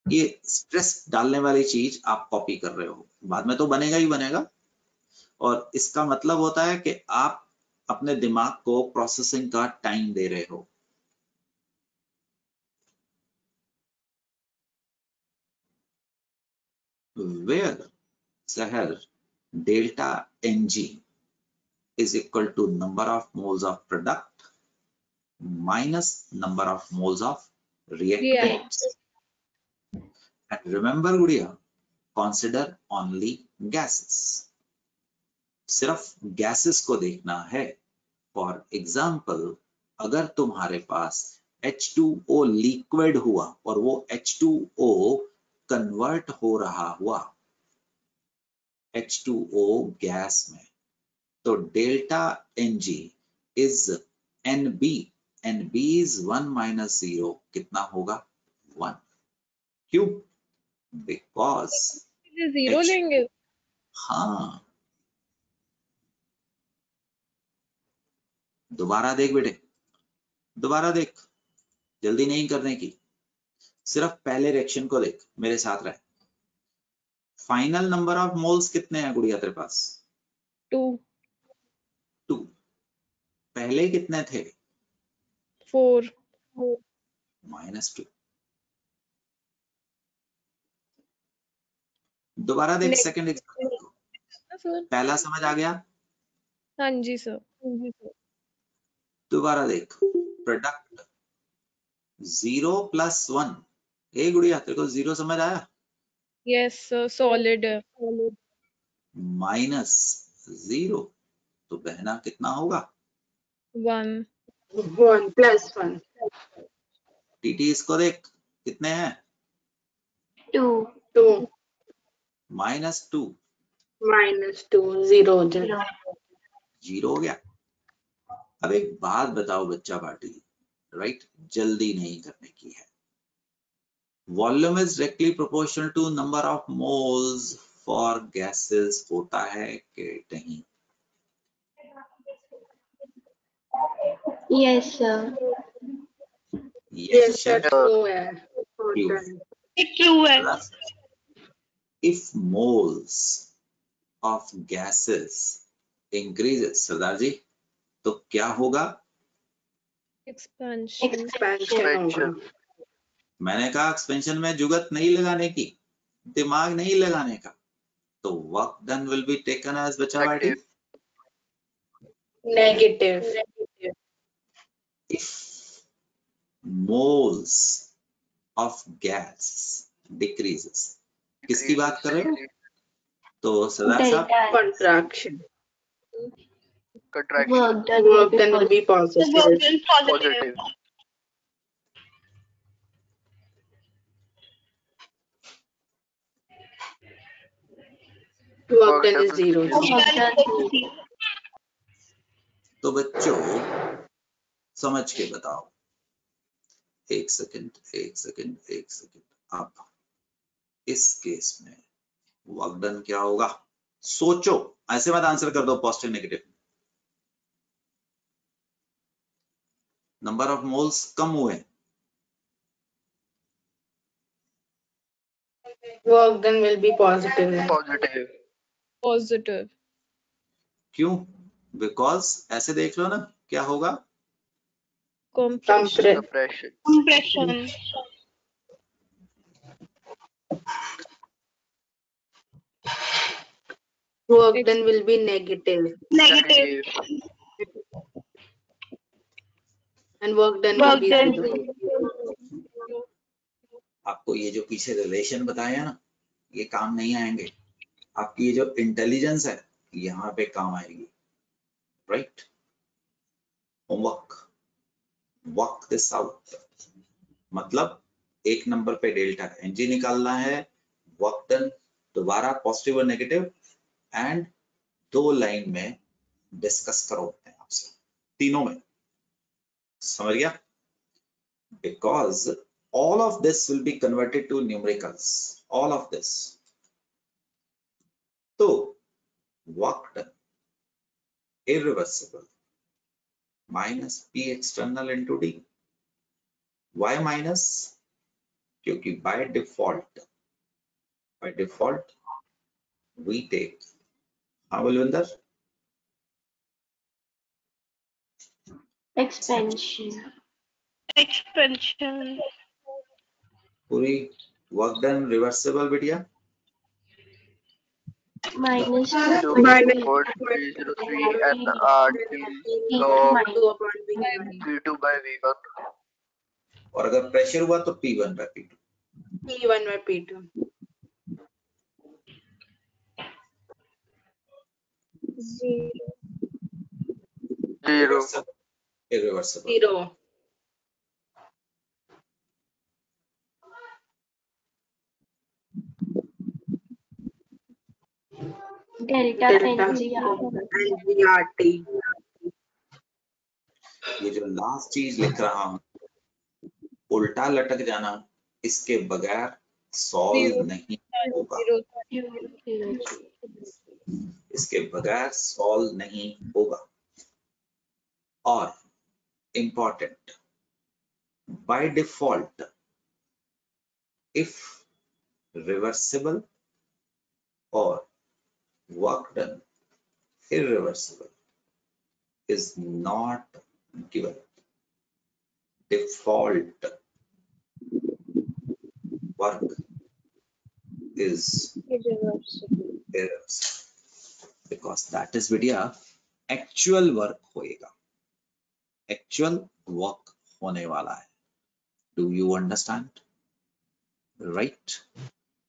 ये स्ट्रेस डालने वाली चीज आप कॉपी कर रहे हो, बाद में तो बनेगा ही बनेगा, और इसका मतलब होता है कि आप अपने दिमाग को प्रोसेसिंग का टाइम दे रहे हो. Where Sahar delta Ng is equal to number of moles of product minus number of moles of reactants. And remember गुड़िया, consider only gases. सिर्फ gases को देखना है. For example, अगर तुम्हारे पास H2O लिक्विड हुआ और वो H2O कन्वर्ट हो रहा हुआ H2O गैस में, तो delta Ng is NB. NB is 1 minus 0, कितना होगा? 1. क्यों? बिकॉज जीरो लेंगे। हाँ, दोबारा देख बेटे, दोबारा देख, जल्दी नहीं करने की, सिर्फ पहले रिएक्शन को देख, मेरे साथ रह. फाइनल नंबर ऑफ मोल्स कितने हैं गुड़िया तेरे पास? 2. पहले कितने थे? 4. -2. दोबारा देख सेकंड एग्जांपल को. सर। पहला समझ आ गया? हाँ जी सर। दोबारा देख, प्रोडक्ट 0 + 1। ए गुड़िया, तेरे को 0 समझ आया? यस सर, सॉलिड है। -0 तो बहना कितना होगा? 1 1 + 1 टीटी इसको देख, कितने हैं? 2 2 -2 -2 0 हो जाएगा। 0 हो गया। अब एक बात बताओ बच्चा पार्टी, राइट? जल्दी नहीं करने की है। Volume is directly proportional to number of moles for gases, होता है कि नहीं? yes sir Yes sir, Yes, true है। True. होता है। True है। Plus, if moles of gases increases, सरदार जी, तो क्या होगा? एक्सपेंशन। Expansion होगा। मैंने कहा एक्सपेंशन में जुगत नहीं लगाने की, दिमाग नहीं लगाने का। तो work done will be taken as बच्चा party Negative। if moles of gas decreases। किसकी बात कर रहे हो? तो सरदार साहब, delta Contraction। work done Work done will be positive। Positive. Work done is 0। work done तो बच्चों समझ के बताओ। एक सेकंड। अब इस केस में वर्क डन क्या होगा? सोचो, ऐसे मत आंसर कर दो positive negative. Number of moles कम हुए, Work done will be positive। Positive. Positive. क्यों? बिकॉज ऐसे देख लो ना, क्या होगा? Compression. Compression. Compression। Work done will be negative। Negative. And work done will be 0। आपको ये जो पीछे रिलेशन बताया ना, ये काम नहीं आएंगे। आपकी ये जो इंटेलिजेंस है यहाँ पे काम आएगी, right? Homework, work this out. मतलब एक नंबर पे डेल्टा एनजी निकालना है, वर्क डन दोबारा पॉजिटिव और नेगेटिव, एंड 2 लाइन में डिस्कस करो अपने आप से, तीनों में। समझ गया? Because all of this will be converted to numericals, all of this. तो work done irreversible minus P external into D. Why minus? क्योंकि by default we take, हाँ बलविंदर, expansion पूरी वर्क डन रिवर्सिबल बेटिया, minus 0.4303 and RT log V2 by V1. और अगर pressure हुआ तो P1 by P2। P1 by P2। 0. Irreversible। 0। delta NGRT। ये जो लास्ट चीज लिख रहा हूं, उल्टा लटक जाना, इसके बगैर सॉल्व नहीं होगा, इसके बगैर सॉल्व नहीं होगा। और important, by default if reversible और work done irreversible is not given, default work is irreversible। Because that is बेटिया एक्चुअल वर्क होएगा, एक्चुअल वर्क होने वाला है। Do you understand? राइट।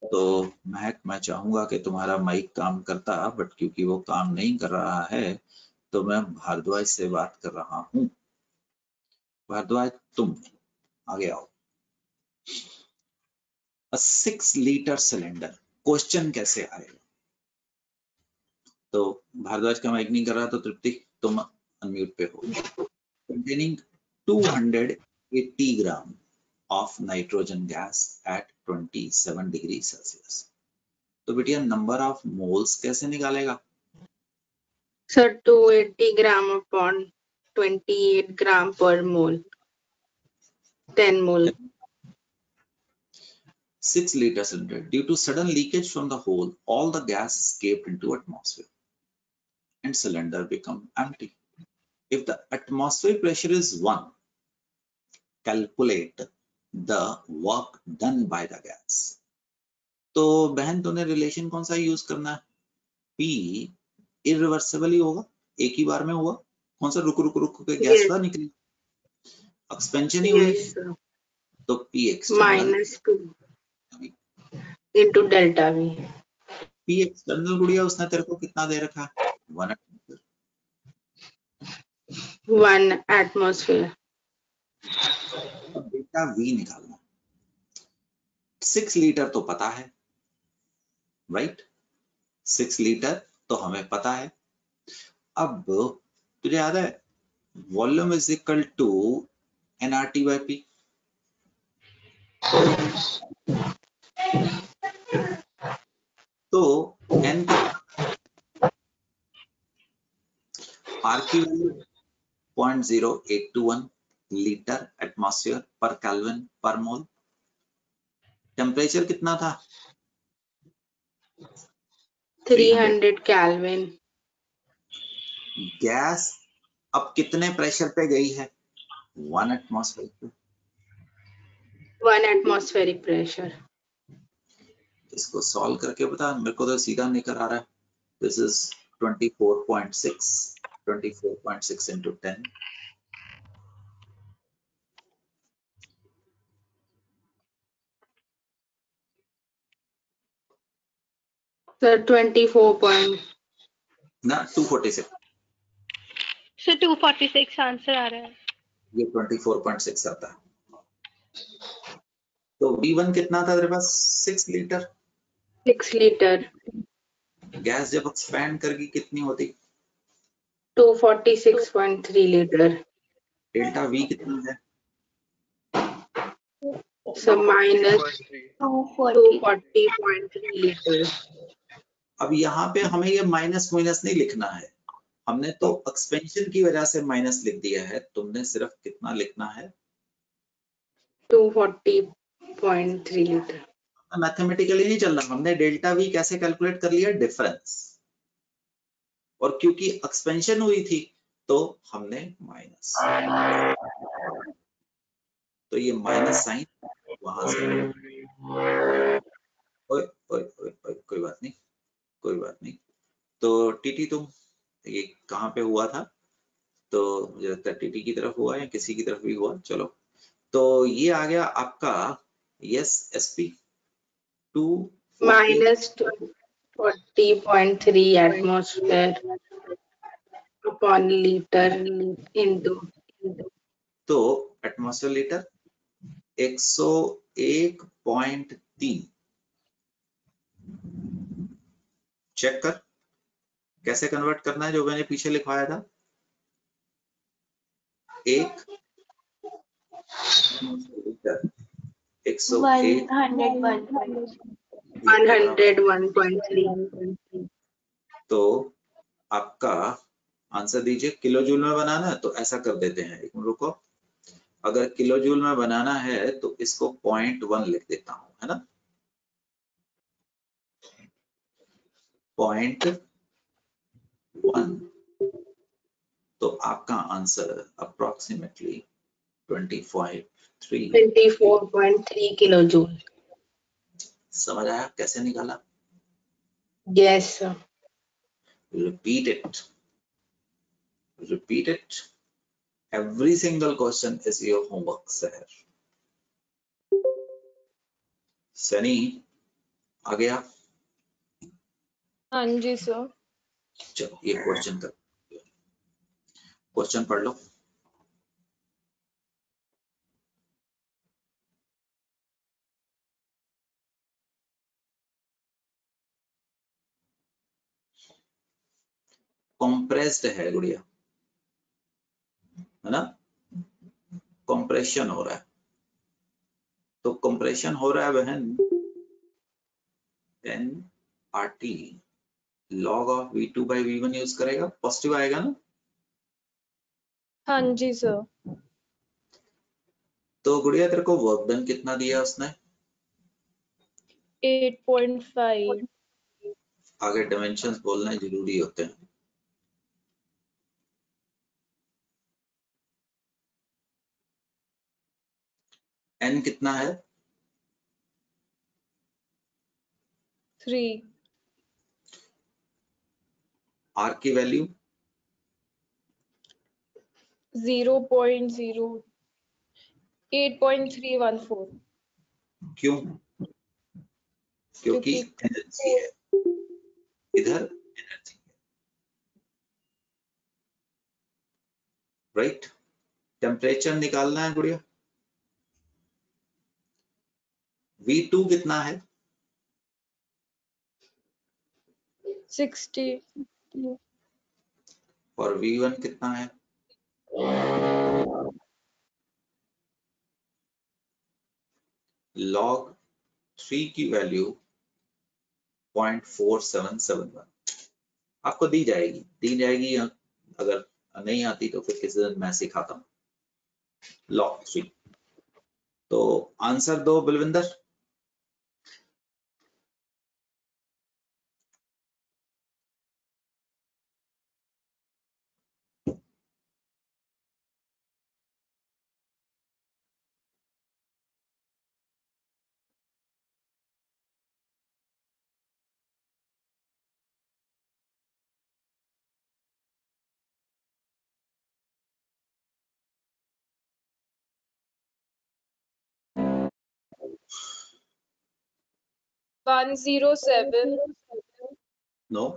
तो मैं चाहूंगा कि तुम्हारा माइक काम करता, बट क्योंकि वो काम नहीं कर रहा है तो मैं भारद्वाज से बात कर रहा हूं। भारद्वाज तुम आगे आओ। A 6 लीटर सिलेंडर, क्वेश्चन कैसे आएगा? तो भारद्वाज का माइक नहीं कर रहा तो तृप्ति तुम अनम्यूट पे हो। Containing 280 gram of nitrogen gas at 27 degree Celsius. तो बेटिया नंबर ऑफ मोल्स कैसे निकालेगा? Sir, 280 gram upon 28 gram per mole. 10 mole. 6 liter cylinder. Due to sudden leakage from the hole, all the gas escaped into atmosphere and cylinder become empty. If the atmospheric pressure is 1, calculate the work done by the gas. तो बहन तूने relation कौन सा use करना है? P irreversible ही होगा, एक ही बार में हुआ। कौन सा रुक रुक रुक के गैस बाहर निकली, एक्सपेंशन ही हुई, Yes, sir. तो P external -2 into delta V. P external गुड़िया उसने तेरे को कितना दे रखा है? 1 atmosphere। 1 atmosphere. अब डेल्टा V निकालना। 6 लीटर तो पता है, राइट? 6 लीटर तो हमें पता है। अब तुझे याद है volume is equal to nRT by P। तो n R की value 0.0821 litre atmosphere per kelvin per mole. Temperature कितना था? 300 Kelvin. गैस अब कितने प्रेशर पे गई है? 1 एटमॉस्फेयर पे। 1 atmospheric pressure. इसको सॉल्व करके बता, मेरे को तो सीधा निकल आ रहा है। This is 24.6 into 10। Sir, 24 point. ना 246, सर 246 आंसर आ रहा है। ये 24.6 आता है। तो V1 कितना था तेरे पास? 6 लीटर। 6 liter. गैस जब एक्सपैंड करगी कितनी होती? 246.3 liter. डेल्टा V कितना है? So minus 240 240.3 liter. अब यहाँ पे हमें ये माइनस माइनस नहीं लिखना है, हमने तो एक्सपेंशन की वजह से माइनस लिख दिया है। तुमने सिर्फ कितना लिखना है? 240.3 liter. मैथमेटिकली नहीं चलना, हमने डेल्टा V कैसे कैलकुलेट कर लिया? डिफरेंस। और क्योंकि एक्सपेंशन हुई थी तो हमने माइनस, तो ये माइनस साइन वहां से। ओए ओए ओए ओए, कोई बात नहीं, कोई बात नहीं। तो टीटी तुम ये कहाँ पे हुआ था? तो मुझे लगता है टीटी की तरफ हुआ या किसी की तरफ भी हुआ। चलो, तो ये आ गया आपका yes SP 2 Minus 240.3 atmosphere upon liter into. तो एटमॉस्फेयर लीटर 101.3। चेक कर कैसे कन्वर्ट करना है, जो मैंने पीछे लिखवाया था। एक 101.3. तो आपका आंसर दीजिए। किलो जूल में बनाना है तो ऐसा कर देते हैं, एक मिनट रुको। अगर किलो जूल में बनाना है तो इसको 0.1 लिख देता हूं, है ना? 0.1। तो आपका आंसर अप्रोक्सीमेटली 24.3 kilojoule. समझ आया कैसे निकाला? Yes, sir. repeat it. Repeat it. Every single question is your homework, sir. Sunny आ गया? हाँ जी सर। चलो ये क्वेश्चन कर, क्वेश्चन पढ़ लो। कंप्रेस्ड है गुड़िया, है ना? कंप्रेशन हो रहा है, तो कंप्रेशन हो रहा है बहन, 10 RT log of V2 by V1 use करेगा, पॉजिटिव आएगा ना? हाँ जी सर। तो गुड़िया तेरे को वर्क डन कितना दिया उसने? 8.5। आगे डायमेंशंस बोलना जरूरी होते हैं। n कितना है? 3। r की वैल्यू 0.0 8.314। क्यों? क्योंकि एनर्जी है, इधर एनर्जी है, राइट? टेम्परेचर निकालना है गुड़िया। V2 कितना है? 60। और V1 कितना है? log 3 की वैल्यू 0.4771 आपको दी जाएगी, अगर नहीं आती तो फिर किसी दिन मैं सिखाता हूँ। log 3, तो आंसर दो बलविंदर। वन 107 नो,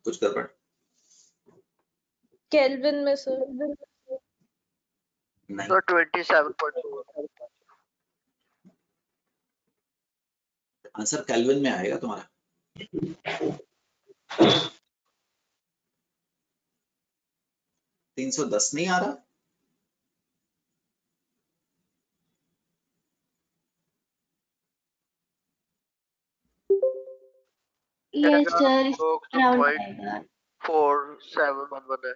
कुछ गड़बड़? केल्विन में सर। नहीं, So 27.4. आंसर केल्विन में आएगा तुम्हारा। 310 नहीं आ रहा? Yes sir, Log around 0.4711 है।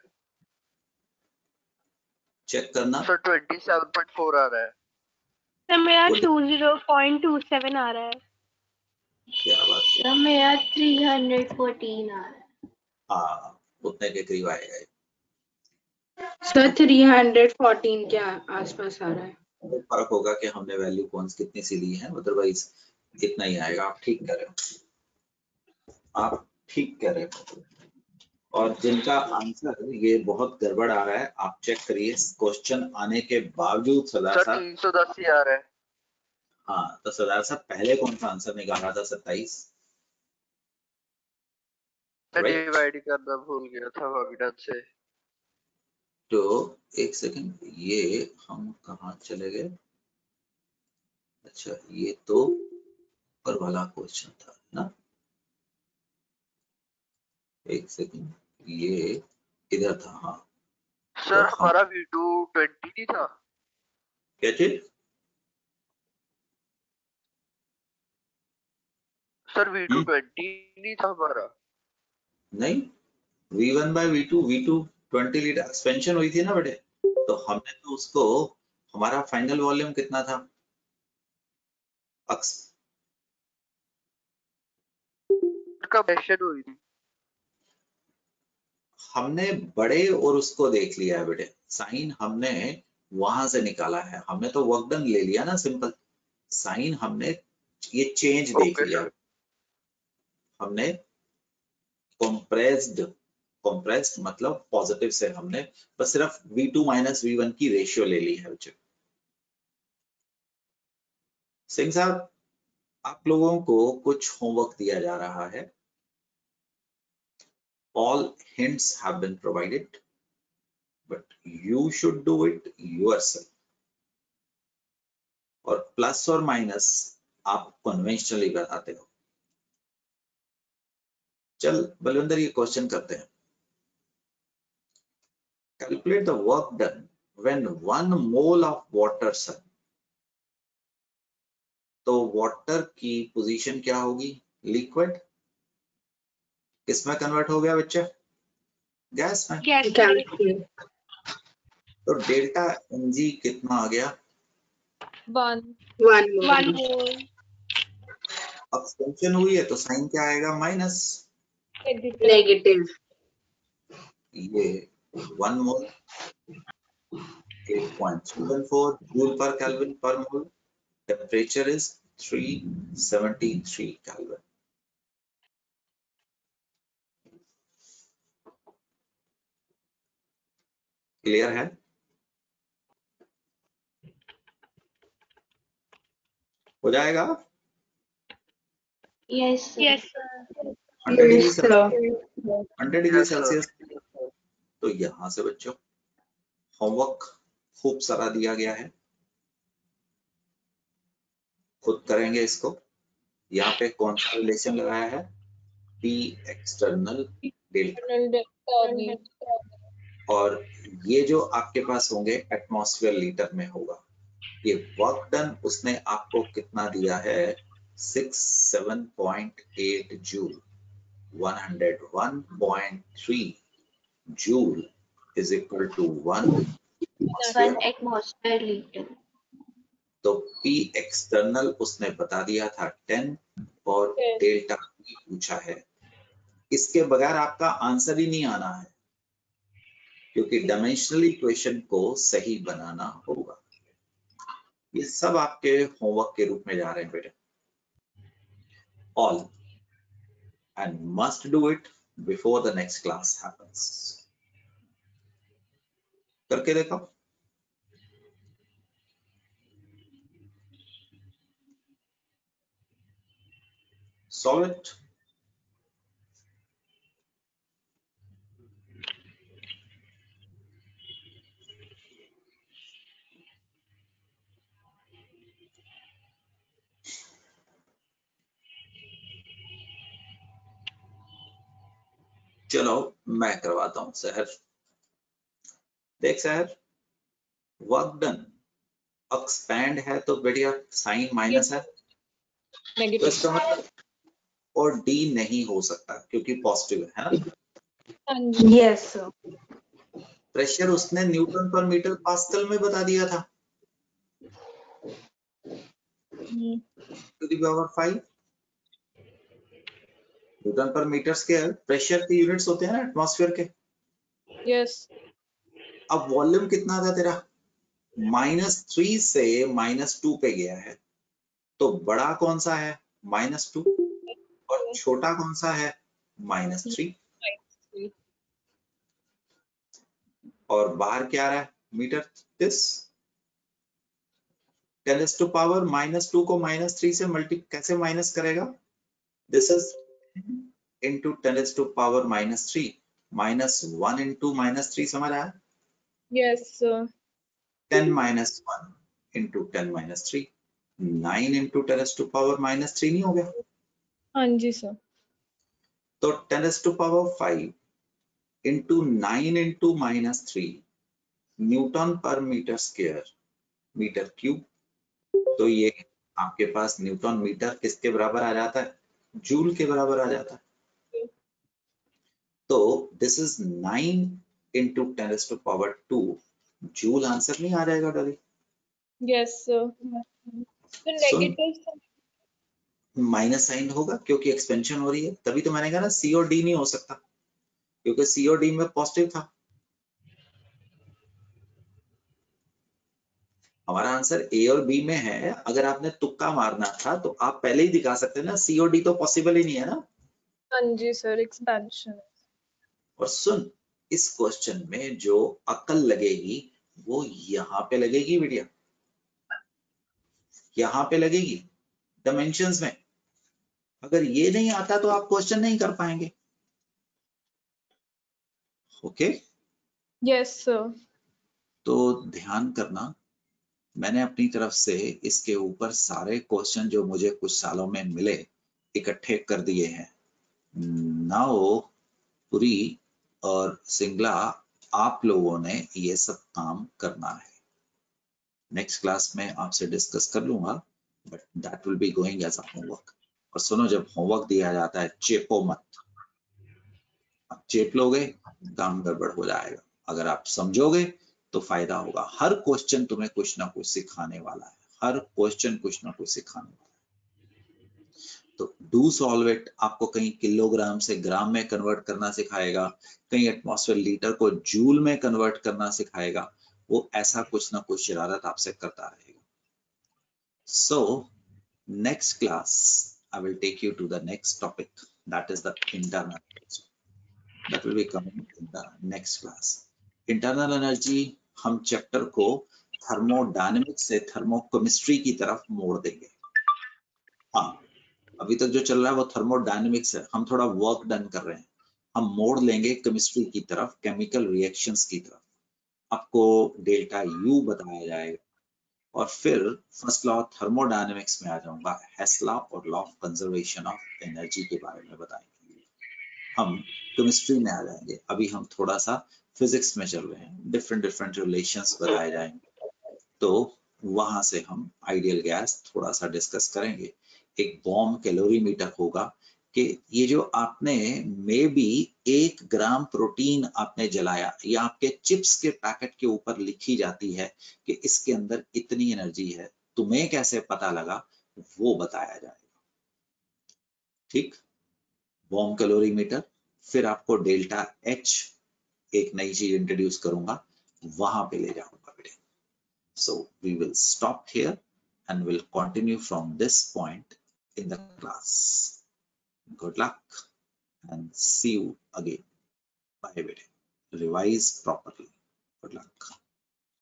चेक करना। So 27.4 आ रहा है। सर मेरा वो 20.27 आ रहा है। क्या बात है, सर मेरा 314 आ रहा है। हाँ उतने के करीब आएगा। सर 314 के आसपास आ रहा है। फर्क होगा कि हमने वैल्यू कौन कितनी सी ली है, अदरवाइज इतना ही आएगा। आप ठीक कह रहे हो, आप ठीक कह रहे हो। और जिनका आंसर ये बहुत गड़बड़ आ रहा है, आप चेक करिए क्वेश्चन आने के बावजूद सरदार सर साहब। 310 ही आ रहा है। हाँ तो सरदार साहब पहले कौन सा आंसर निकाला था? 27, मैं राइट? डिवाइड करना भूल गया था वर्कडन से। तो एक सेकंड, ये हम कहाँ चले गए? अच्छा ये तो ऊपर वाला क्वेश्चन था ना, एक सेकंड, ये इधर था। हाँ सर तो हमारा V2 20 नहीं था? क्या चीज? सर V2 20 नहीं था हमारा? नहीं, V1 by V2, V2 20 litre expansion हुई थी ना बेटे, तो हमने तो उसको, हमारा फाइनल वॉल्यूम कितना था? कंप्रेशन हुई थी। हमने बड़े और उसको देख लिया है बेटे, साइन हमने वहां से निकाला है, हमने तो वर्क डन ले लिया ना सिंपल। साइन हमने ये चेंज देख ओके लिया, सर। हमने कंप्रेस्ड कंप्रेस्ड मतलब पॉजिटिव से हमने बस सिर्फ V2 माइनस V1 की रेशियो ले ली है बच्चों। सिंह साहब, आप लोगों को कुछ होमवर्क दिया जा रहा है। All hints have been provided, but you should do it yourself. और प्लस और माइनस आप कन्वेंशनली बताते हो। चल बलविंदर, ये क्वेश्चन करते हैं। Calculate the work done when 1 mole of water, sir. तो वाटर की पोजीशन क्या होगी? लिक्विड। किसमें कन्वर्ट हो गया बच्चा? गैस में। तो डेल्टा एनजी कितना आ गया? 1 more. एक्सपेंशन हुई है तो साइन क्या आएगा? माइनस। नेगेटिव। ये 1 mole 8.74 joule per kelvin per mole. Temperature is 373 kelvin. Clear है? हो जाएगा? Yes, sir. Yes. 100 degree Yes, sir. Celsius 100 degree Yes, sir. Celsius. तो यहां से बच्चों होमवर्क खूब सारा दिया गया है, खुद करेंगे इसको। यहाँ पे कौन सा रिलेशन लगाया है? P external delta. और ये जो आपके पास होंगे एटमॉस्फेयर लीटर में होगा। ये वर्क डन उसने आपको कितना दिया है? 67.8 joule. 101.3 joule is equal to 1 1 atmosphere liter. तो P एक्सटर्नल उसने बता दिया था 10 और डेल्टा P पूछा है। इसके बगैर आपका आंसर ही नहीं आना है, क्योंकि डायमेंशनल इक्वेशन को सही बनाना होगा। ये सब आपके होमवर्क के रूप में जा रहे हैं बेटे। All and must do it before the next class happens. करके देखो। Solve it. चलो मैं करवाता हूं सहर। देख सहर, वर्क डन एक्सपैंड है तो बढ़िया, साइन माइनस है तो इसका मतलब और डी नहीं हो सकता क्योंकि पॉजिटिव है ना। Yes, sir. प्रेशर उसने न्यूटन पर मीटर पास्कल में बता दिया था, to the power 5 Newton per metre square. Pressure के यूनिट्स होते हैं ना एटमॉस्फेयर के। यस। अब वॉल्यूम कितना था तेरा? -3 से -2 पे गया है, तो बड़ा कौन सा है? -2 और छोटा कौन सा है? -3। और बाहर क्या आ रहा है? मीटर दिस 10 टू पावर -2 को -3 से मल्टी कैसे माइनस करेगा? This is into 10 to power -3 -1 into -3, समझ आया? Yes 10 - 1 into 10 - 3 9 into 10 to power -3 नहीं हो गया? हाँ जी सर। तो 10 to power 5 into 9 into -3 newton per metre square metre cube. तो ये आपके पास न्यूटन मीटर किसके बराबर आ जाता है? जूल के बराबर आ जाता है। तो this is 9 into 10 to power 2 joule. Answer नहीं आ जाएगा डॉली? Yes sir. तो नेगेटिव माइनस साइन होगा क्योंकि एक्सपेंशन हो रही है। तभी तो मैंने कहा ना सी और डी नहीं हो सकता, क्योंकि सी और डी में पॉजिटिव था। हमारा आंसर ए और बी में है। अगर आपने तुक्का मारना था तो आप पहले ही दिखा सकते हैं ना, सी और डी तो पॉसिबल ही नहीं है ना। हाँ जी सर, एक्सपेंशन। और सुन, इस क्वेश्चन में जो अकल लगेगी वो यहाँ पे लगेगी बेटिया, यहाँ पे लगेगी डायमेंशंस में। अगर ये नहीं आता तो आप क्वेश्चन नहीं कर पाएंगे। Okay yes sir. तो ध्यान करना, मैंने अपनी तरफ से इसके ऊपर सारे क्वेश्चन जो मुझे कुछ सालों में मिले इकट्ठे कर दिए हैं। नाउ पुरी और सिंगला, आप लोगों ने ये सब काम करना है। नेक्स्ट क्लास में आपसे डिस्कस कर लूंगा, but that will be going as a homework. और सुनो, जब होमवर्क दिया जाता है चेपो मत। आप चेप लोगे काम गड़बड़ हो जाएगा। अगर आप समझोगे तो फायदा होगा। हर क्वेश्चन तुम्हें कुछ ना कुछ सिखाने वाला है, हर क्वेश्चन कुछ ना कुछ सिखाने वाला है। तो डू सॉल्व इट आपको कहीं किलोग्राम से ग्राम में कन्वर्ट करना सिखाएगा, कहीं एटमॉस्फेयर लीटर को जूल में कन्वर्ट करना सिखाएगा। वो ऐसा कुछ ना कुछ शरारत आपसे करता रहेगा। So next class I will take you to the next topic, that is the internal energy. That will be coming in the next class. Internal energy हम चैप्टर को थर्मोडायनेमिक्स से थर्मोकेमिस्ट्री की तरफ मोड़ देंगे। हाँ, अभी तक जो चल रहा है वो थर्मोडायनेमिक्स है, हम थोड़ा वर्क डन कर रहे हैं। हम मोड़ लेंगे केमिस्ट्री की तरफ, केमिकल रिएक्शंस की तरफ। आपको डेल्टा यू बताया जाएगा और फिर फर्स्ट लॉ थर्मोडायनेमिक्स में आ जाऊंगा, हेस लॉ और law of conservation of energy के बारे में बताएंगे। हम केमिस्ट्री में आ जाएंगे, अभी हम थोड़ा सा फिजिक्स में चल रहे हैं, डिफरेंट डिफरेंट रिलेशंस बताए जाएंगे। तो वहां से हम आइडियल गैस थोड़ा सा डिस्कस करेंगे। एक बॉम्ब कैलोरीमीटर होगा कि ये जो आपने मे बी 1 ग्राम प्रोटीन आपने जलाया, या आपके चिप्स के पैकेट के ऊपर लिखी जाती है कि इसके अंदर इतनी एनर्जी है, तुम्हें कैसे पता लगा वो बताया जाएगा। ठीक, बॉम्ब कैलोरीमीटर। फिर आपको डेल्टा एच एक नई चीज इंट्रोड्यूस करूंगा, वहां पे ले जाऊंगा बेटे। So we will stop here and will continue from this point in the class. Good luck and see you again. Bye, baby. Revise properly. Good luck.